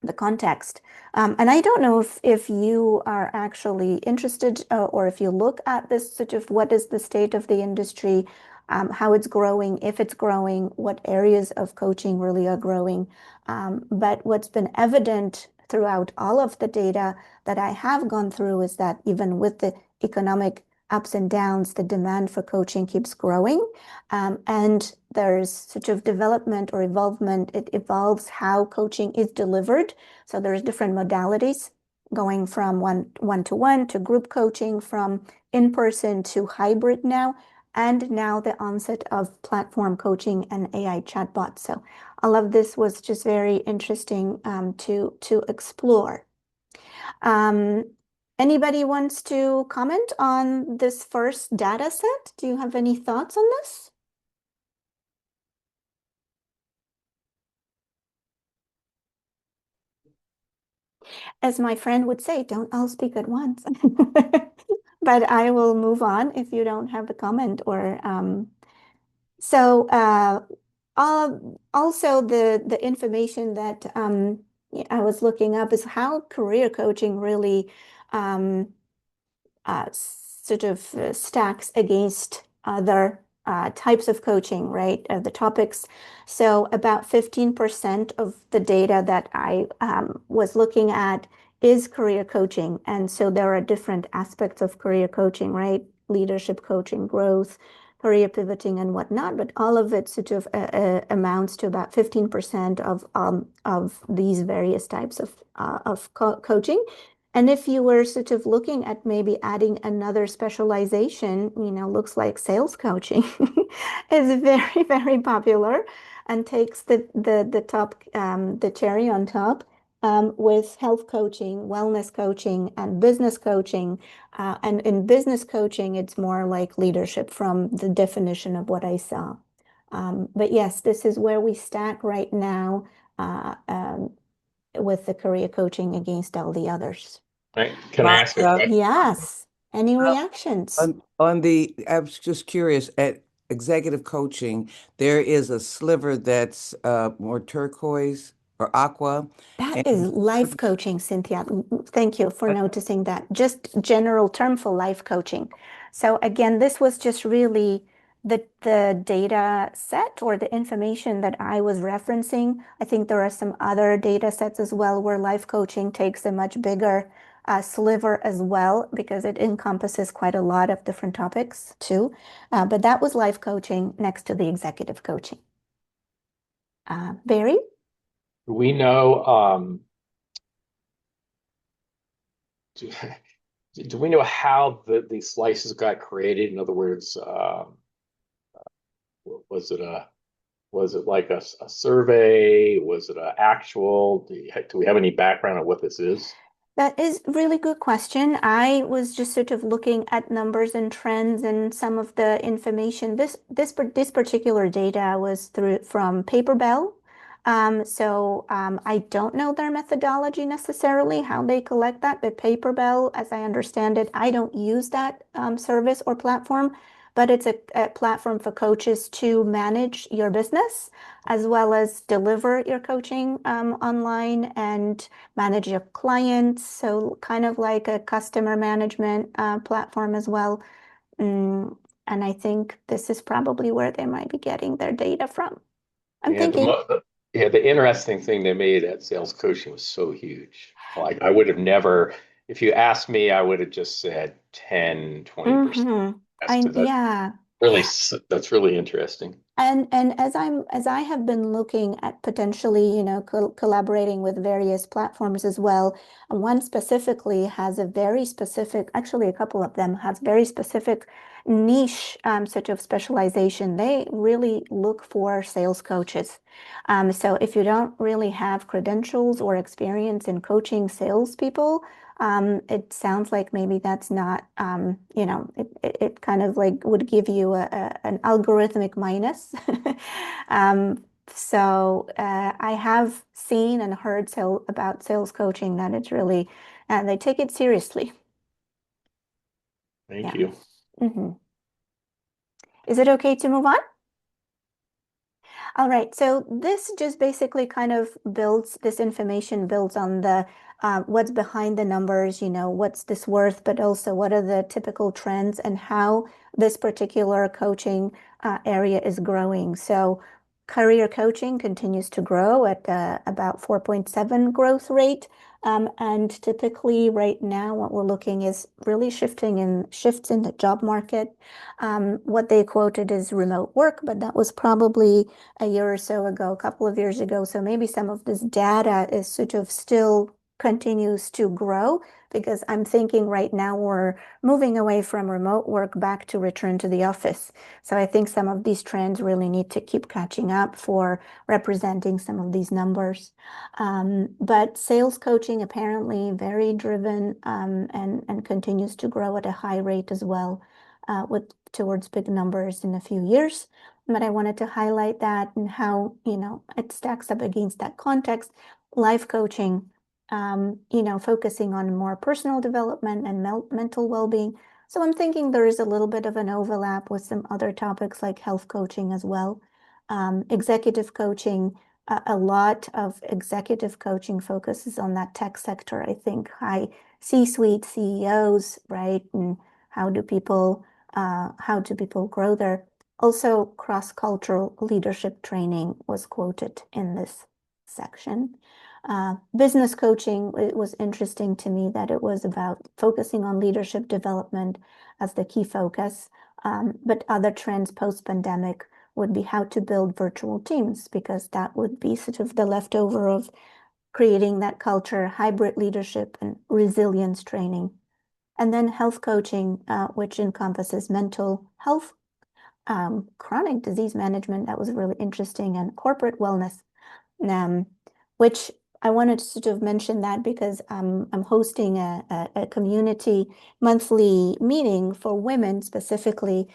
A: the context. And I don't know if you are actually interested or if you look at this sort of what is the state of the industry, how it's growing, if it's growing, what areas of coaching really are growing. But what's been evident throughout all of the data that I have gone through is that even with the economic ups and downs, the demand for coaching keeps growing. And there's sort of development or evolvement. It evolves how coaching is delivered. So there's different modalities going from one-to-one to group coaching, from in-person to hybrid now, and now the onset of platform coaching and AI chatbots. So all of this was just very interesting to explore. Anybody wants to comment on this first data set? Do you have any thoughts on this? As my friend would say, don't all speak at once. But I will move on if you don't have a comment or so also the information that I was looking up is how career coaching really sort of stacks against other types of coaching, right? The topics. So about 15% of the data that I was looking at is career coaching. And so there are different aspects of career coaching, right? Leadership coaching, growth, career pivoting and whatnot, but all of it sort of amounts to about 15% of these various types of coaching. And if you were sort of looking at maybe adding another specialization, looks like sales coaching is very, very popular and takes the top, the cherry on top, with health coaching, wellness coaching, and business coaching. And in business coaching, it's more like leadership from the definition of what I saw. But yes, this is where we stack right now with the career coaching against all the others.
B: Right. Can I ask a question?
A: Yes. Any reactions?
C: I was just curious, at executive coaching, there is a sliver that's more turquoise or aqua.
A: That is life coaching, Cynthia. Thank you for noticing that. Just general term for life coaching. So again, this was just really the data set or the information that I was referencing. I think there are some other data sets as well where life coaching takes a much bigger sliver as well, because it encompasses quite a lot of different topics too. But that was life coaching next to the executive coaching. Barry?
B: We know, do we know how these slices got created? In other words, was it like a survey? Was it an actual? Do we have any background on what this is?
A: That is a really good question. I was just sort of looking at numbers and trends and some of the information. This particular data was from Paperbell. I don't know their methodology necessarily, how they collect that, but Paperbell, as I understand it, I don't use that service or platform, but it's a platform for coaches to manage your business as well as deliver your coaching online and manage your clients. So kind of like a customer management platform as well. And I think this is probably where they might be getting their data from. I'm thinking.
B: The interesting thing they made at sales coaching was so huge. Like I would have never, if you asked me, I would have just said 10, 20%.
A: Yeah.
B: That's really interesting.
A: And as I have been looking at potentially, collaborating with various platforms as well, one specifically has a very specific, actually a couple of them has very specific niche sort of specialization. They really look for sales coaches. So if you don't really have credentials or experience in coaching salespeople, it sounds like maybe that's not, it kind of like would give you an algorithmic minus So I have seen and heard about sales coaching that it's really, they take it seriously.
B: Thank
A: Yeah.
B: you.
A: Mm-hmm. Is it okay to move on? All right, so this just basically kind of builds, this information builds on the what's behind the numbers, what's this worth, but also what are the typical trends and how this particular coaching area is growing. So career coaching continues to grow at about 4.7 growth rate. And typically right now, what we're looking is really shifts in the job market. What they quoted is remote work, but that was probably a year or so ago, a couple of years ago. So maybe some of this data is sort of still continues to grow, because I'm thinking right now we're moving away from remote work back to return to the office. So I think some of these trends really need to keep catching up for representing some of these numbers. But sales coaching apparently very driven and continues to grow at a high rate as well, with towards big numbers in a few years. But I wanted to highlight that and how, it stacks up against that context. Life coaching, focusing on more personal development and mental well-being. So I'm thinking there is a little bit of an overlap with some other topics like health coaching as well. Executive coaching, a lot of executive coaching focuses on that tech sector. I think high C-suite CEOs, right? And how do people grow there? Also, cross-cultural leadership training was quoted in this section. Business coaching, it was interesting to me that it was about focusing on leadership development as the key focus. But other trends post-pandemic would be how to build virtual teams, because that would be sort of the leftover of creating that culture, hybrid leadership, and resilience training. And then health coaching, which encompasses mental health, chronic disease management, that was really interesting, and corporate wellness, which I wanted to sort of mention that because I'm hosting a community monthly meeting for women, specifically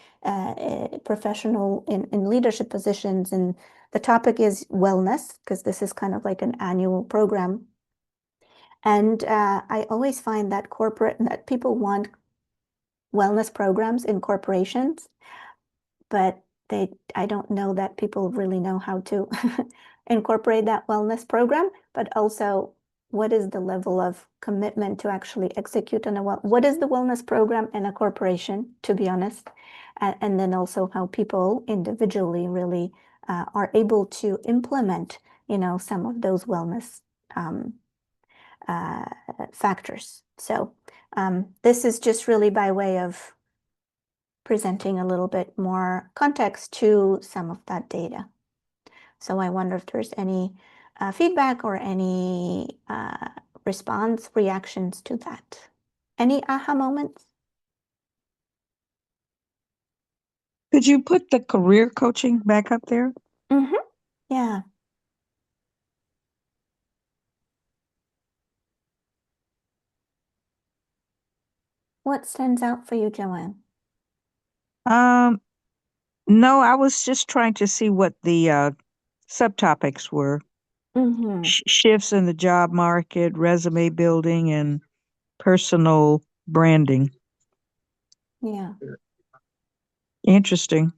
A: professional in leadership positions. And the topic is wellness, because this is kind of like an annual program. And I always find that that people want wellness programs in corporations, but I don't know that people really know how to incorporate that wellness program, but also what is the level of commitment to actually execute on what is the wellness program in a corporation, to be honest, and then also how people individually really are able to implement, some of those wellness factors. So this is just really by way of presenting a little bit more context to some of that data. So I wonder if there's any feedback or any reactions to that. Any aha moments?
J: Could you put the career coaching back up there?
A: Mm-hmm. Yeah. What stands out for you, Joanne?
J: No, I was just trying to see what the subtopics were.
A: Mm-hmm.
J: Shifts in the job market, resume building, and personal branding.
A: Yeah.
J: Interesting.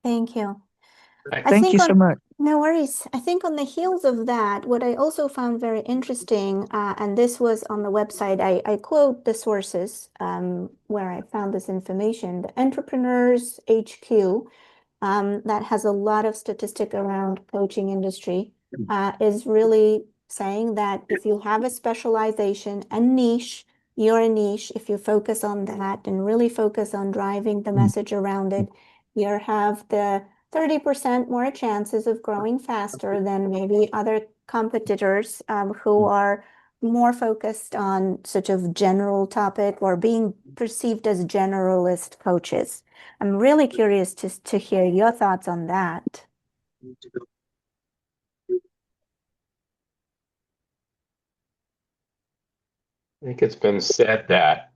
A: Thank you. I
J: Thank
A: think
J: you so much.
A: no worries. I think on the heels of that, what I also found very interesting, and this was on the website, I quote the sources where I found this information. The Entrepreneurs HQ, that has a lot of statistic around coaching industry, is really saying that if you have a specialization and niche, you're a niche, if you focus on that and really focus on driving the message around it, you have the 30% more chances of growing faster than maybe other competitors who are more focused on sort of general topic or being perceived as generalist coaches. I'm really curious to hear your thoughts on that.
B: I think it's been said that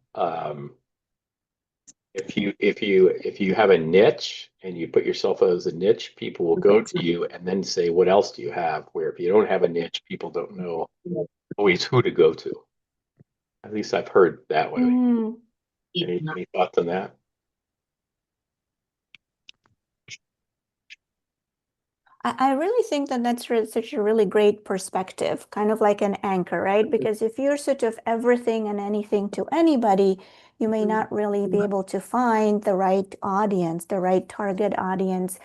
B: if you have a niche and you put yourself as a niche, people will go to you and then say, what else do you have? Where if you don't have a niche, people don't know always who to go to. At least I've heard that way.
A: Mhm.
B: Any thoughts on that?
A: I really think that that's such a really great perspective, kind of like an anchor, right? Because if you're sort of everything and anything to anybody, you may not really be able to find the right audience, the right target audience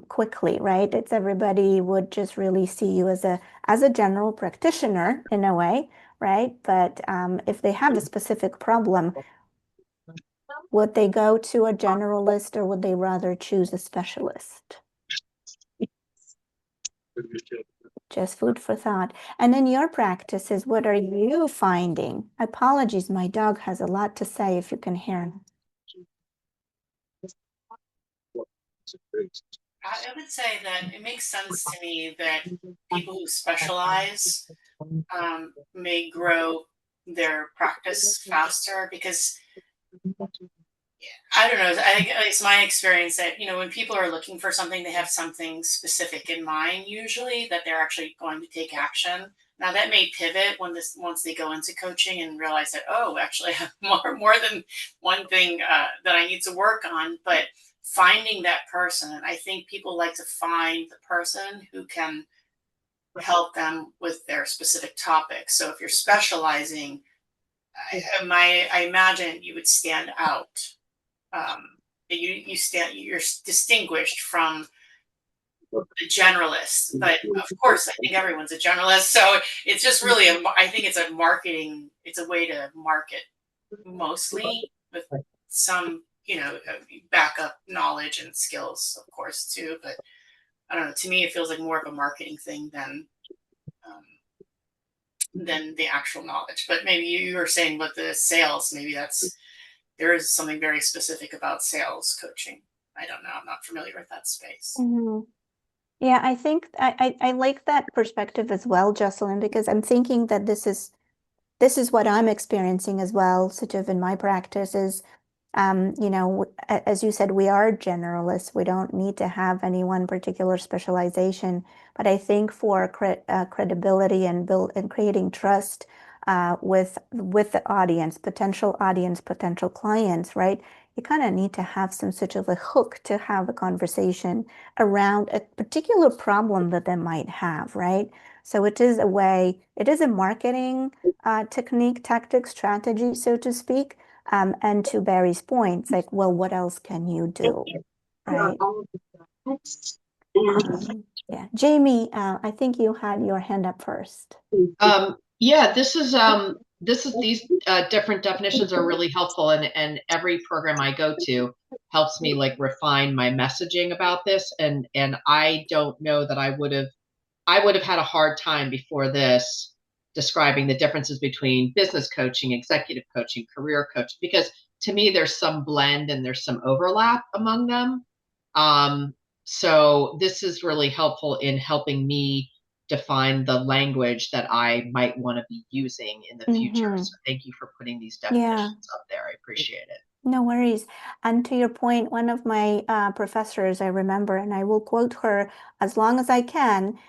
A: quickly, right? It's everybody would just really see you as a general practitioner in a way, right? But if they have a specific problem, would they go to a generalist or would they rather choose a specialist? Just food for thought. And in your practices, what are you finding? Apologies, my dog has a lot to say if you can hear him.
H: I would say that it makes sense to me that people who specialize may grow their practice faster because I don't know. I think it's my experience that, when people are looking for something, they have something specific in mind, usually that they're actually going to take action. Now that may pivot once they go into coaching and realize that, oh, actually I have more than one thing that I need to work on. But finding that person, I think people like to find the person who can help them with their specific topic. So if you're specializing, I imagine you would stand out. You're distinguished from the generalist, but of course I think everyone's a generalist, so it's just really I think it's a marketing, it's a way to market mostly with some backup knowledge and skills of course too, but I don't know, to me it feels like more of a marketing thing than the actual knowledge. But maybe you were saying with the sales, maybe there is something very specific about sales coaching. I don't know. I'm not familiar with that space.
A: Mhm. Yeah, I think I like that perspective as well, Jocelyn, because I'm thinking that this is what I'm experiencing as well, sort of in my practice is, as you said, we are generalists. We don't need to have any one particular specialization. But I think for credibility and creating trust with the audience, potential clients, right? You kind of need to have some sort of a hook to have a conversation around a particular problem that they might have, right? So it is a marketing technique, tactic, strategy, so to speak. And to Barry's point, it's like, well, what else can you do, right? Yeah, Jamie, I think you had your hand up first.
F: Yeah, these different definitions are really helpful, and every program I go to helps me like refine my messaging about this. And I don't know that I would have had a hard time before this describing the differences between business coaching, executive coaching, career coaching, because to me there's some blend and there's some overlap among them. So this is really helpful in helping me define the language that I might want to be using in the future. So thank you for putting these definitions up there. I appreciate it.
A: No worries. And to your point, one of my professors, I remember, and I will quote her as long as I can,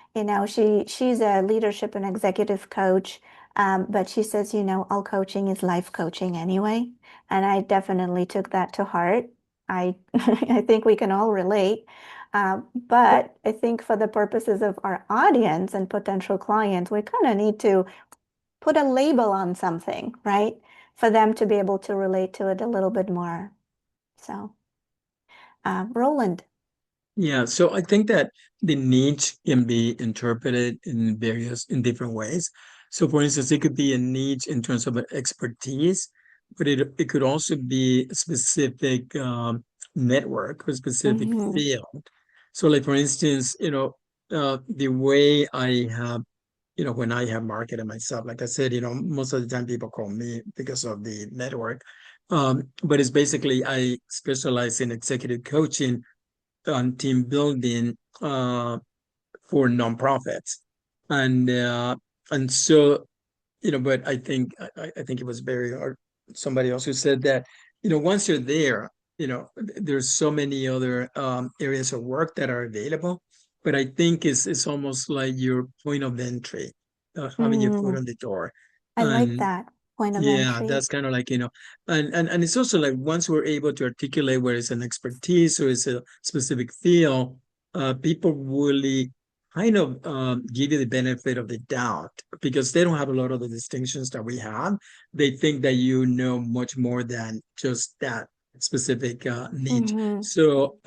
A: she's a leadership and executive coach, but she says, all coaching is life coaching anyway. And I definitely took that to heart. I I think we can all relate. But I think for the purposes of our audience and potential clients, we kind of need to put a label on something, right? For them to be able to relate to it a little bit more. So, Roland.
G: Yeah, so I think that the niche can be interpreted in different ways. So for instance, it could be a niche in terms of an expertise, but it could also be a specific network or specific field. So like for instance, the way I have, when I have marketed myself, like I said, most of the time people call me because of the network. But it's basically I specialize in executive coaching on team building for nonprofits, and so but I think it was somebody else who said that once you're there, there's so many other areas of work that are available. But I think it's almost like your point of entry, having your foot on the door.
A: I like
G: And
A: that point of
G: yeah,
A: entry.
G: that's kind of like, and it's also like once we're able to articulate where it's an expertise or it's a specific field, people really kind of give you the benefit of the doubt because they don't have a lot of the distinctions that we have. They think that you know much more than just that specific niche.
A: Mhm.
G: So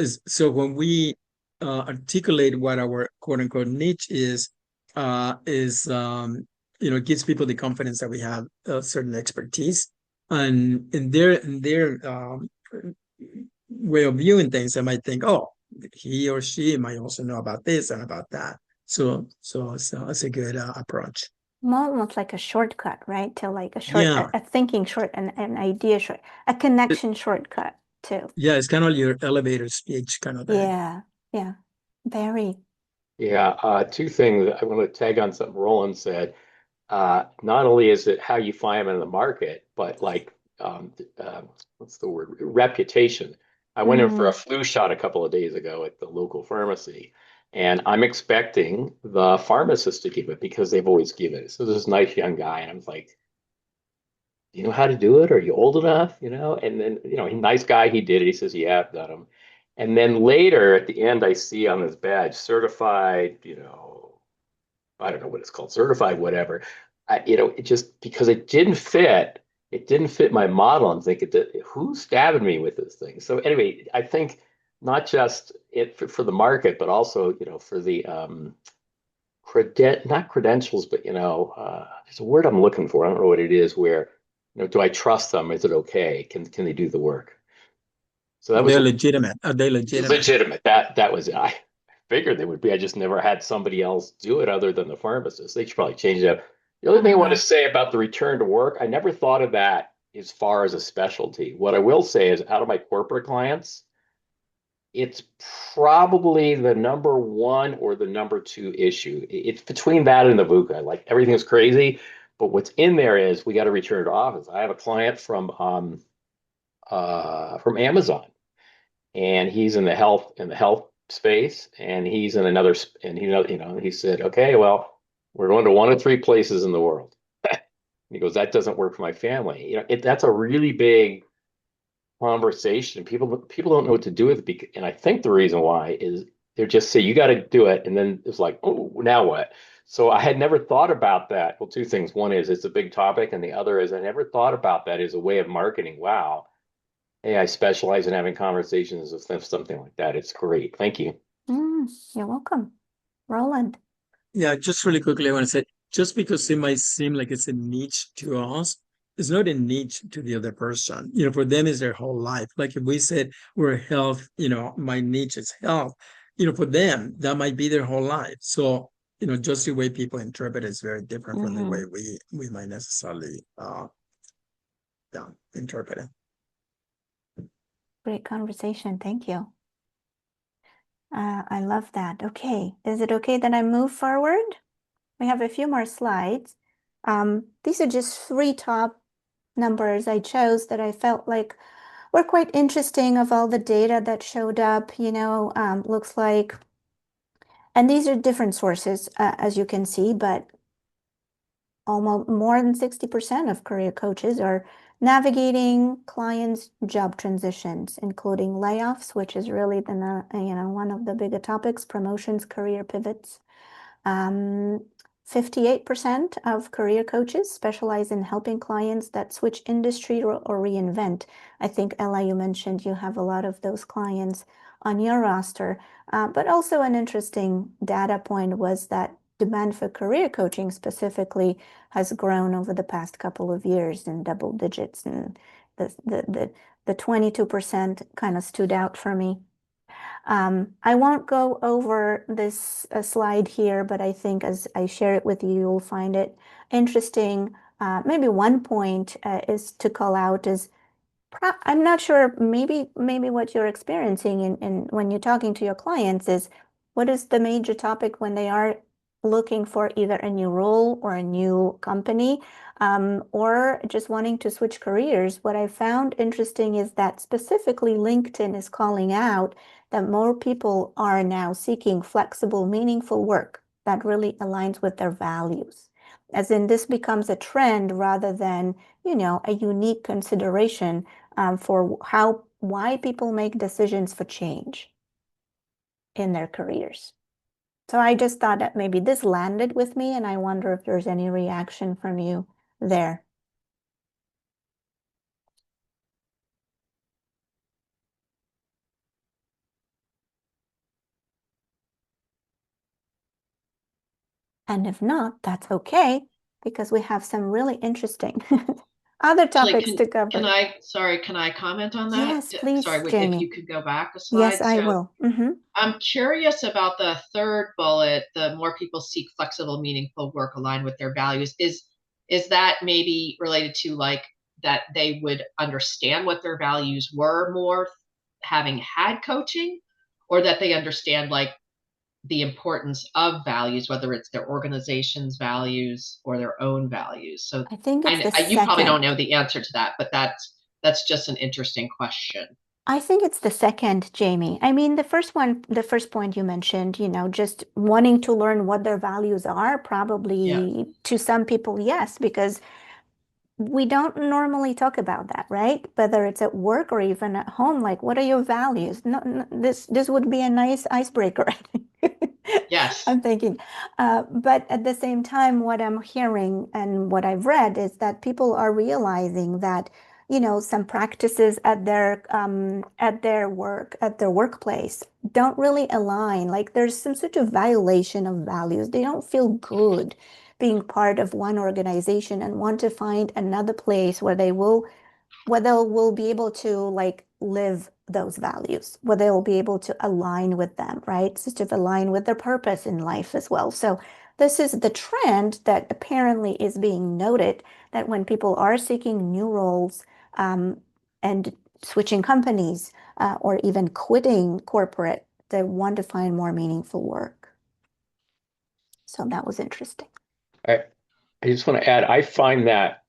G: when we articulate what our quote unquote niche is it gives people the confidence that we have a certain expertise, and in their way of viewing things, they might think, oh, he or she might also know about this and about that. So it's a good approach.
A: Almost like a shortcut, right? To like a
G: Yeah,
A: a thinking short, an idea short, a connection shortcut too.
G: yeah, it's kind of your elevator speech kind of thing.
A: Yeah, yeah, very.
B: Yeah, two things. I want to tag on something Roland said. Not only is it how you find them in the market, but like, what's the word? Reputation. I went in for a flu shot a couple of days ago at the local pharmacy, and I'm expecting the pharmacist to give it because they've always given it. So this nice young guy, and I was like, you know how to do it? Are you old enough? And then, nice guy, he did it. He says, yeah, I've done them. And then later at the end, I see on his badge, certified, I don't know what it's called, certified, whatever. It just because it didn't fit my model. I'm thinking, who's stabbing me with this thing? So anyway, I think not just it for the market, but also, for the not credentials, but there's a word I'm looking for. I don't know what it is. Where do I trust them? Is it okay? Can they do the work? So that was
G: They're legitimate. Are they legitimate?
B: legitimate. That was it. I figured they would be. I just never had somebody else do it other than the pharmacist. They should probably change that. The other thing I want to say about the return to work, I never thought of that as far as a specialty. What I will say is, out of my corporate clients, it's probably the number one or the number two issue. It's between that and the VUCA. Like everything's crazy, but what's in there is we got to return to office. I have a client from Amazon, and he's in the health space, and he's in another, and he said, okay, well, we're going to one of three places in the world. He goes, that doesn't work for my family. That's a really big conversation. People don't know what to do with it, and I think the reason why is they just say you got to do it, and then it's like, oh, now what? So I had never thought about that. Well, two things. One is it's a big topic, and the other is I never thought about that as a way of marketing. Wow, hey, I specialize in having conversations with something like that. It's great. Thank you.
A: You're welcome. Roland.
G: Yeah, just really quickly, I want to say, just because it might seem like it's a niche to us, it's not a niche to the other person. For them, it's their whole life. Like if we said we're health, my niche is health, for them, that might be their whole life. So, just the way people interpret it is very different from the way we might necessarily interpret it.
A: Great conversation. Thank you. I love that. Okay. Is it okay that I move forward? We have a few more slides. These are just 3 top numbers I chose that I felt like were quite interesting of all the data that showed up, looks like, and these are different sources, as you can see, but almost more than 60% of career coaches are navigating clients' job transitions, including layoffs, which is really one of the bigger topics, promotions, career pivots. 58% of career coaches specialize in helping clients that switch industry or reinvent. I think, Ella, you mentioned you have a lot of those clients on your roster. But also an interesting data point was that demand for career coaching specifically has grown over the past couple of years in double digits. And the 22% kind of stood out for me. I won't go over this slide here, but I think as I share it with you, you'll find it interesting. Maybe one point is to call out is, I'm not sure, maybe what you're experiencing in when you're talking to your clients is, what is the major topic when they are looking for either a new role or a new company, or just wanting to switch careers, what I found interesting is that specifically LinkedIn is calling out that more people are now seeking flexible, meaningful work that really aligns with their values. As in, this becomes a trend rather than, a unique consideration for why people make decisions for change in their careers. So I just thought that maybe this landed with me, and I wonder if there's any reaction from you there. And if not, that's okay, because we have some really interesting other
F: Actually,
A: topics to cover.
F: can I comment on that?
A: Yes, please,
F: Sorry, if
A: Jamie.
F: you could go back a slide.
A: Yes, I will.
F: I'm curious about the third bullet, the more people seek flexible, meaningful work aligned with their values. Is that maybe related to like that they would understand what their values were more having had coaching, or that they understand like the importance of values, whether it's their organization's values or their own values? So
A: I think it's the
F: you probably don't
A: second.
F: know the answer to that, but that's just an interesting question.
A: I think it's the second, Jamie. I mean, the first point you mentioned, just wanting to learn what their values are, probably to some people, yes, because we don't normally talk about that, right? Whether it's at work or even at home, like, what are your values? No, this would be a nice icebreaker, I think.
F: Yes.
A: I'm thinking. But at the same time, what I'm hearing and what I've read is that people are realizing that, some practices at their workplace don't really align. Like, there's some sort of violation of values. They don't feel good being part of one organization and want to find another place where they will be able to like live those values, where they will be able to align with them, right? Sort of align with their purpose in life as well. So this is the trend that apparently is being noted, that when people are seeking new roles and switching companies or even quitting corporate, they want to find more meaningful work. So that was interesting.
B: I just want to add, I find that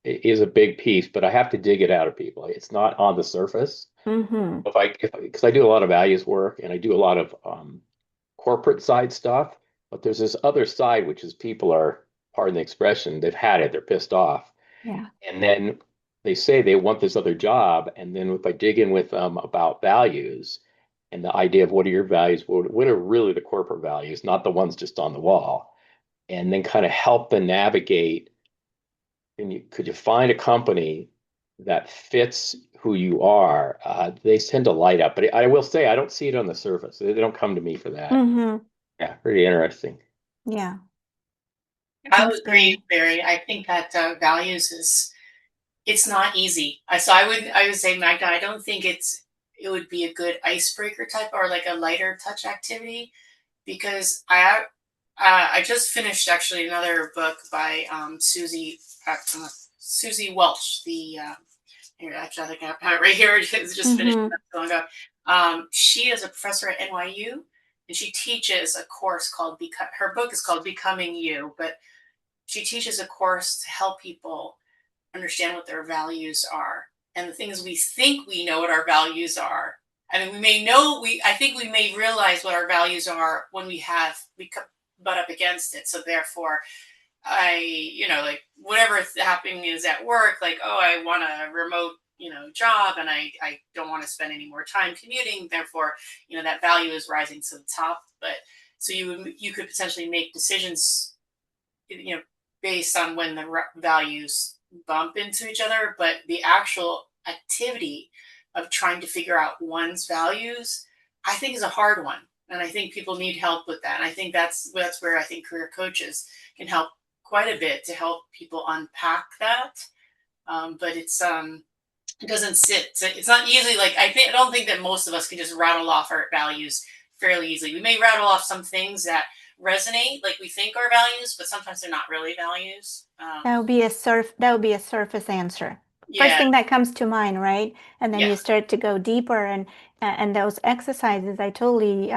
B: it is a big piece, but I have to dig it out of people. It's not on the surface. Because I do a lot of values work and I do a lot of corporate side stuff, but there's this other side, which is people are, pardon the expression, they've had it, they're pissed off.
A: Yeah.
B: And then they say they want this other job. And then if I dig in with them about values and the idea of what are your values, what are really the corporate values, not the ones just on the wall, and then kind of help them navigate. And could you find a company that fits who you are? They tend to light up, but I will say I don't see it on the surface. They don't come to me for that. Yeah, pretty interesting.
A: Yeah.
H: I would agree, Barry. I think that values it's not easy. So I would say, Magda, I don't think it would be a good icebreaker type or like a lighter touch activity, because I just finished actually another book by Susie Welch. Here, actually, I think I have it right here. It's just finished not so long ago. She is a professor at NYU, and she teaches a course called her book is called Becoming You, but she teaches a course to help people understand what their values are and the things we think we know what our values are. I mean, I think we may realize what our values are when we butt up against it. So therefore, like whatever happening is at work, like, oh, I want a remote, job, and I don't want to spend any more time commuting. Therefore, that value is rising to the top. But so you could potentially make decisions, based on when the values bump into each other, but the actual activity of trying to figure out one's values, I think, is a hard one. And I think people need help with that. And I think that's where I think career coaches can help quite a bit to help people unpack that. But it doesn't it's not easily, like, I don't think that most of us can just rattle off our values fairly easily. We may rattle off some things that resonate, like we think are values, but sometimes they're not really values.
A: That would be a surface answer. first
H: Yeah.
A: thing that comes to mind, right? And then
H: Yeah.
A: you start to go deeper, and those exercises, I totally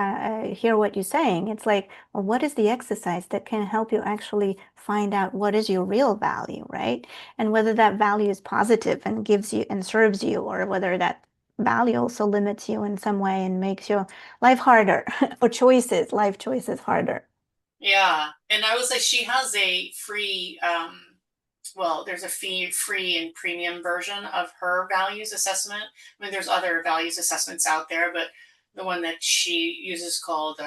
A: hear what you're saying. It's like, well, what is the exercise that can help you actually find out what is your real value, right? And whether that value is positive and gives you and serves you, or whether that value also limits you in some way and makes your life harder or life choices harder.
H: Yeah. And I would say she has a free, well, there's a free and premium version of her values assessment. I mean, there's other values assessments out there, but the one that she uses called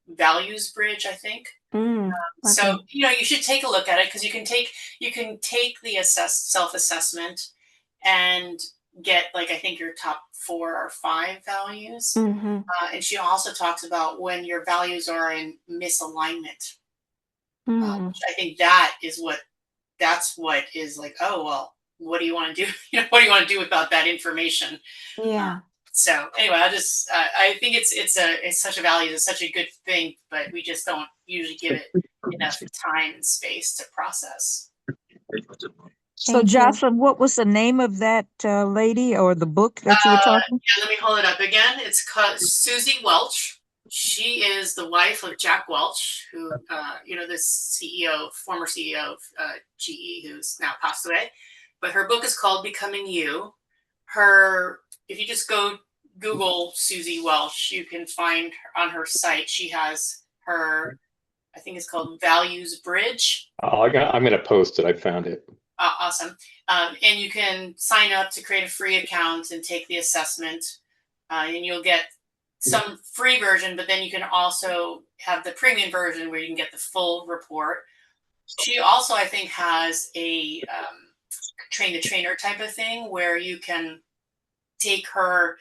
H: Values Bridge, I think. So,
A: Lovely.
H: you should take a look at it, because you can take the self-assessment and get, like, I think your top 4 or 5 values.
A: Mm-hmm.
H: And she also talks about when your values are in misalignment.
A: Mm.
H: I think that's what is like, oh, well, what do you want to do? What do you want to do about that information?
A: Yeah.
H: So anyway, I think it's such a value, it's such a good thing, but we just don't usually give it enough time and space to process.
J: So,
A: Thank you.
J: Jocelyn, what was the name of that lady or the book that you were talking?
H: Yeah, let me hold it up again. It's called Susie Welch. She is the wife of Jack Welch, who, the former CEO of GE, who's now passed away. But her book is called Becoming You. If you just go Google Susie Welch, you can find her on her site. She has her, I think it's called Values Bridge.
B: I'm going to post it. I found it.
H: Awesome. And you can sign up to create a free account and take the assessment. And you'll get some free version, but then you can also have the premium version where you can get the full report. She also, I think, has a train the trainer type of thing where you can take her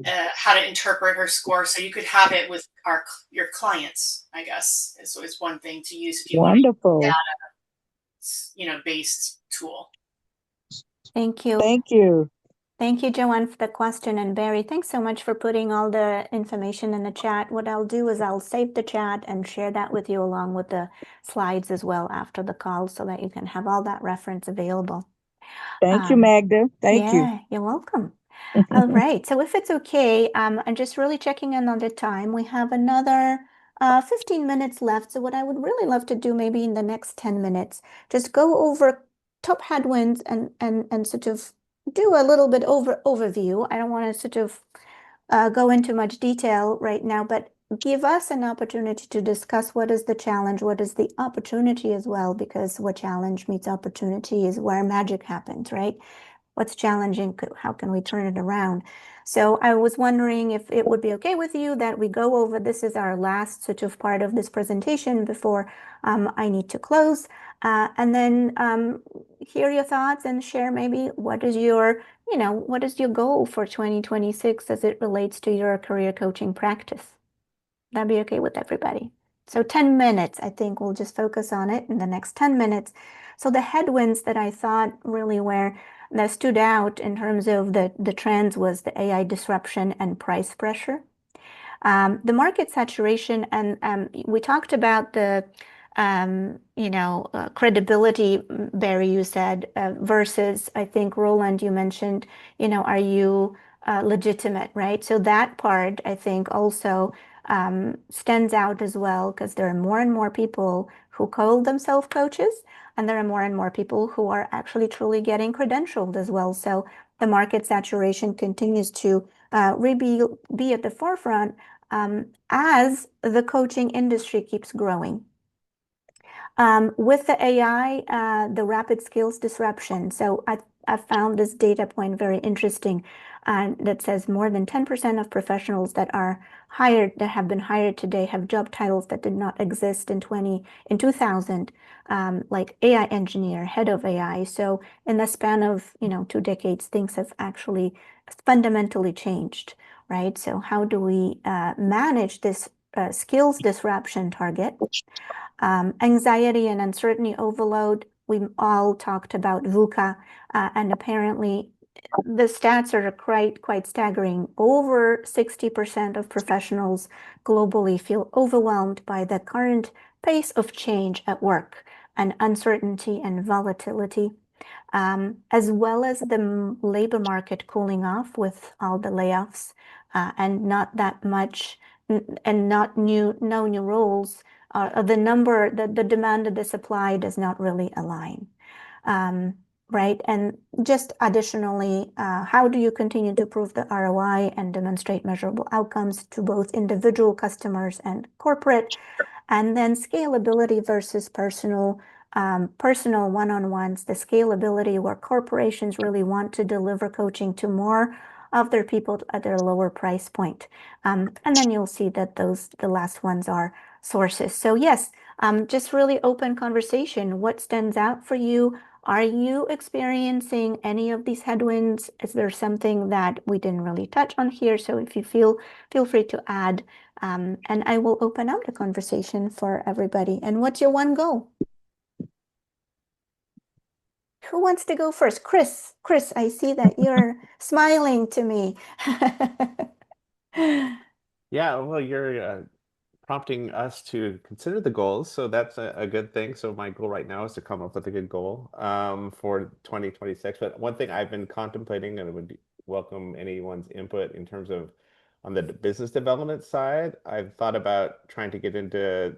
H: how to interpret her score, so you could have it with your clients, I guess. So it's one thing to use if you want
J: Wonderful.
H: a data, based tool.
A: Thank you.
J: Thank you.
A: Thank you, Joanne, for the question. And Barry, thanks so much for putting all the information in the chat. What I'll do is I'll save the chat and share that with you along with the slides as well after the call, so that you can have all that reference available.
J: Thank you, Magda. Thank you.
A: Yeah, you're welcome. All right. So if it's okay, I'm just really checking in on the time. We have another 15 minutes left. So what I would really love to do maybe in the next 10 minutes, just go over top headwinds and sort of do a little bit overview. I don't want to sort of go into much detail right now, but give us an opportunity to discuss what is the challenge, what is the opportunity as well, because what challenge meets opportunity is where magic happens, right? What's challenging? How can we turn it around? So I was wondering if it would be okay with you that we go over, this is our last sort of part of this presentation before I need to close, and then hear your thoughts and share maybe what is your goal for 2026 as it relates to your career coaching practice. That'd be okay with everybody. So 10 minutes, I think we'll just focus on it in the next 10 minutes. So the headwinds that I thought really that stood out in terms of the trends was the AI disruption and price pressure. The market saturation, and we talked about the credibility, Barry, you said, versus, I think, Roland, you mentioned, are you legitimate, right? So that part, I think, also stands out as well, because there are more and more people who call themselves coaches, and there are more and more people who are actually truly getting credentialed as well. So the market saturation continues to really be at the forefront as the coaching industry keeps growing. With the AI, the rapid skills disruption. So I found this data point very interesting, that says more than 10% of professionals that have been hired today have job titles that did not exist in 2000, like AI engineer, head of AI. So in the span of 2 decades, things have actually fundamentally changed, right? So how do we manage this skills disruption target? Anxiety and uncertainty overload. We all talked about VUCA, and apparently the stats are quite staggering. Over 60% of professionals globally feel overwhelmed by the current pace of change at work and uncertainty and volatility. as well as the labor market cooling off with all the layoffs and not that much and no new roles. The demand and the supply does not really align. Right? And just additionally, how do you continue to prove the ROI and demonstrate measurable outcomes to both individual customers and corporate? And then scalability versus personal one-on-ones, the scalability where corporations really want to deliver coaching to more of their people at their lower price point. And then you'll see that the last ones are sources. So yes, just really open conversation. What stands out for you? Are you experiencing any of these headwinds? Is there something that we didn't really touch on here? So if you feel free to add, and I will open up the conversation for everybody. And what's your one goal? Who wants to go first? Chris, I see that you're smiling to me.
D: Yeah, well, you're prompting us to consider the goals, so that's a good thing. So my goal right now is to come up with a good goal for 2026. But one thing I've been contemplating, and it would welcome anyone's input in terms of on the business development side, I've thought about trying to get into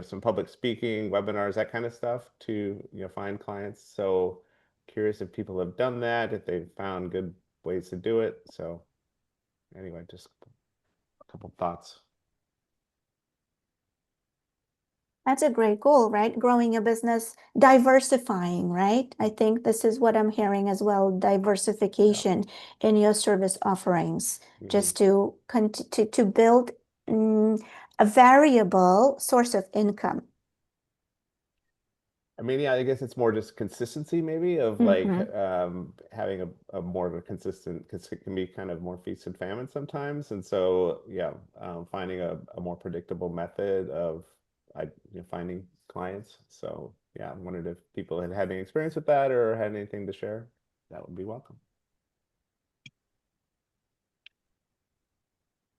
D: some public speaking, webinars, that kind of stuff to find clients. So curious if people have done that, if they've found good ways to do it. So anyway, just a couple thoughts.
A: That's a great goal, right? Growing a business, diversifying, right? I think this is what I'm hearing as well, diversification in your service offerings, just to build a variable source of income.
D: I mean, yeah, I guess it's more just consistency, maybe, of like having a more of a consistent, because it can be kind of more feast and famine sometimes. And so, yeah, finding a more predictable method of finding clients. So, yeah, I wondered if people had any experience with that or had anything to share. That would be welcome.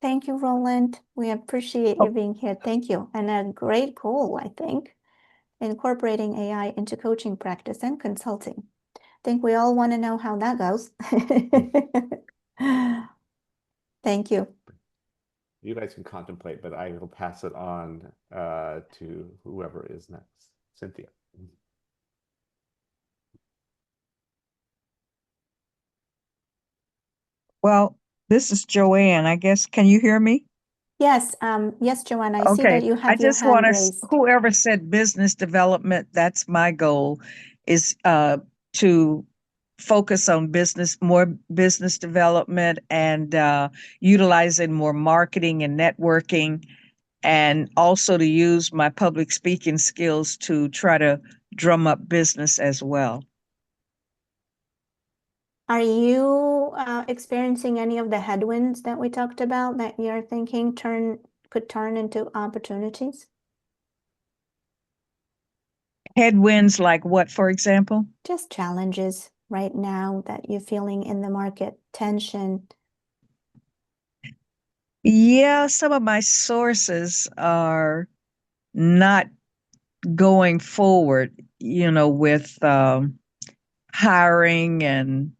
A: Thank you, Roland. We appreciate you being here. Thank you. And a great goal, I think, incorporating AI into coaching practice and consulting. I think we all want to know how that goes. Thank you.
D: You guys can contemplate, but I will pass it on to whoever is next. Cynthia.
J: Well, this is Joanne. I guess, can you hear me?
A: Yes, yes, Joanna, I see
J: Okay.
A: that you
J: I
A: have your
J: just want
A: hand
J: to,
A: raised.
J: whoever said business development, that's my goal, is to focus on more business development and utilizing more marketing and networking, and also to use my public speaking skills to try to drum up business as well.
A: Are you experiencing any of the headwinds that we talked about that you're thinking could turn into opportunities?
J: Headwinds like what, for example?
A: Just challenges right now that you're feeling in the market, tension.
J: Yeah, some of my sources are not going forward, with hiring. And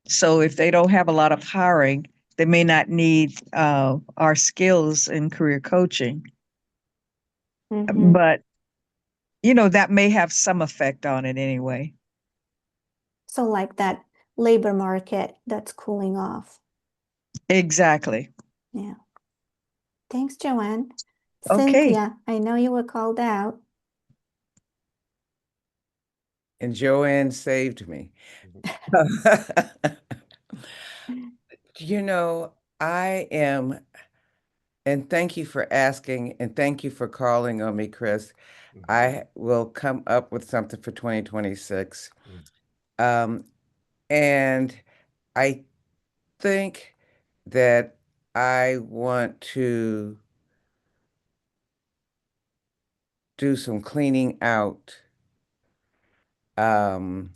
J: so if they don't have a lot of hiring, they may not need our skills in career coaching. But, that may have some effect on it anyway.
A: So like that labor market that's cooling off.
J: Exactly.
A: Yeah. Thanks, Joanne.
J: Okay.
A: Cynthia, I know you were called out.
C: And Joanne saved me. I am, and thank you for asking, and thank you for calling on me, Chris. I will come up with something for 2026. And I think that I want to do some cleaning out, and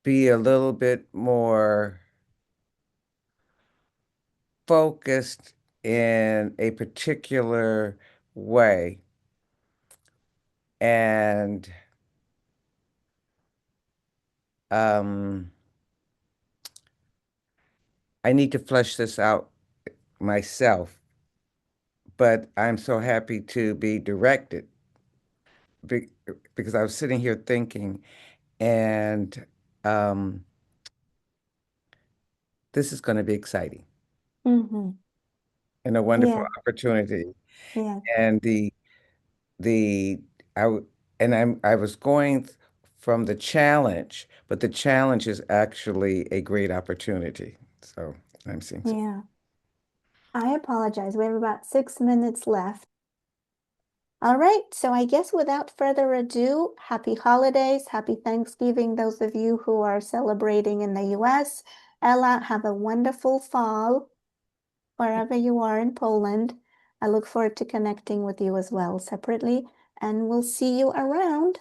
C: be a little bit more focused in a particular way. And I need to flesh this out myself, but I'm so happy to be directed be, because I was sitting here thinking, and this is going to be exciting
A: Mm-hmm.
C: and a wonderful
A: Yeah.
C: opportunity.
A: Yeah.
C: And the I w- and I was going from the challenge, but the challenge is actually a great opportunity. So I'm seeing.
A: Yeah. I apologize. We have about 6 minutes left. All right. So I guess without further ado, happy holidays, happy Thanksgiving, those of you who are celebrating in the US. Ella, have a wonderful fall wherever you are in Poland. I look forward to connecting with you as well separately, and we'll see you around.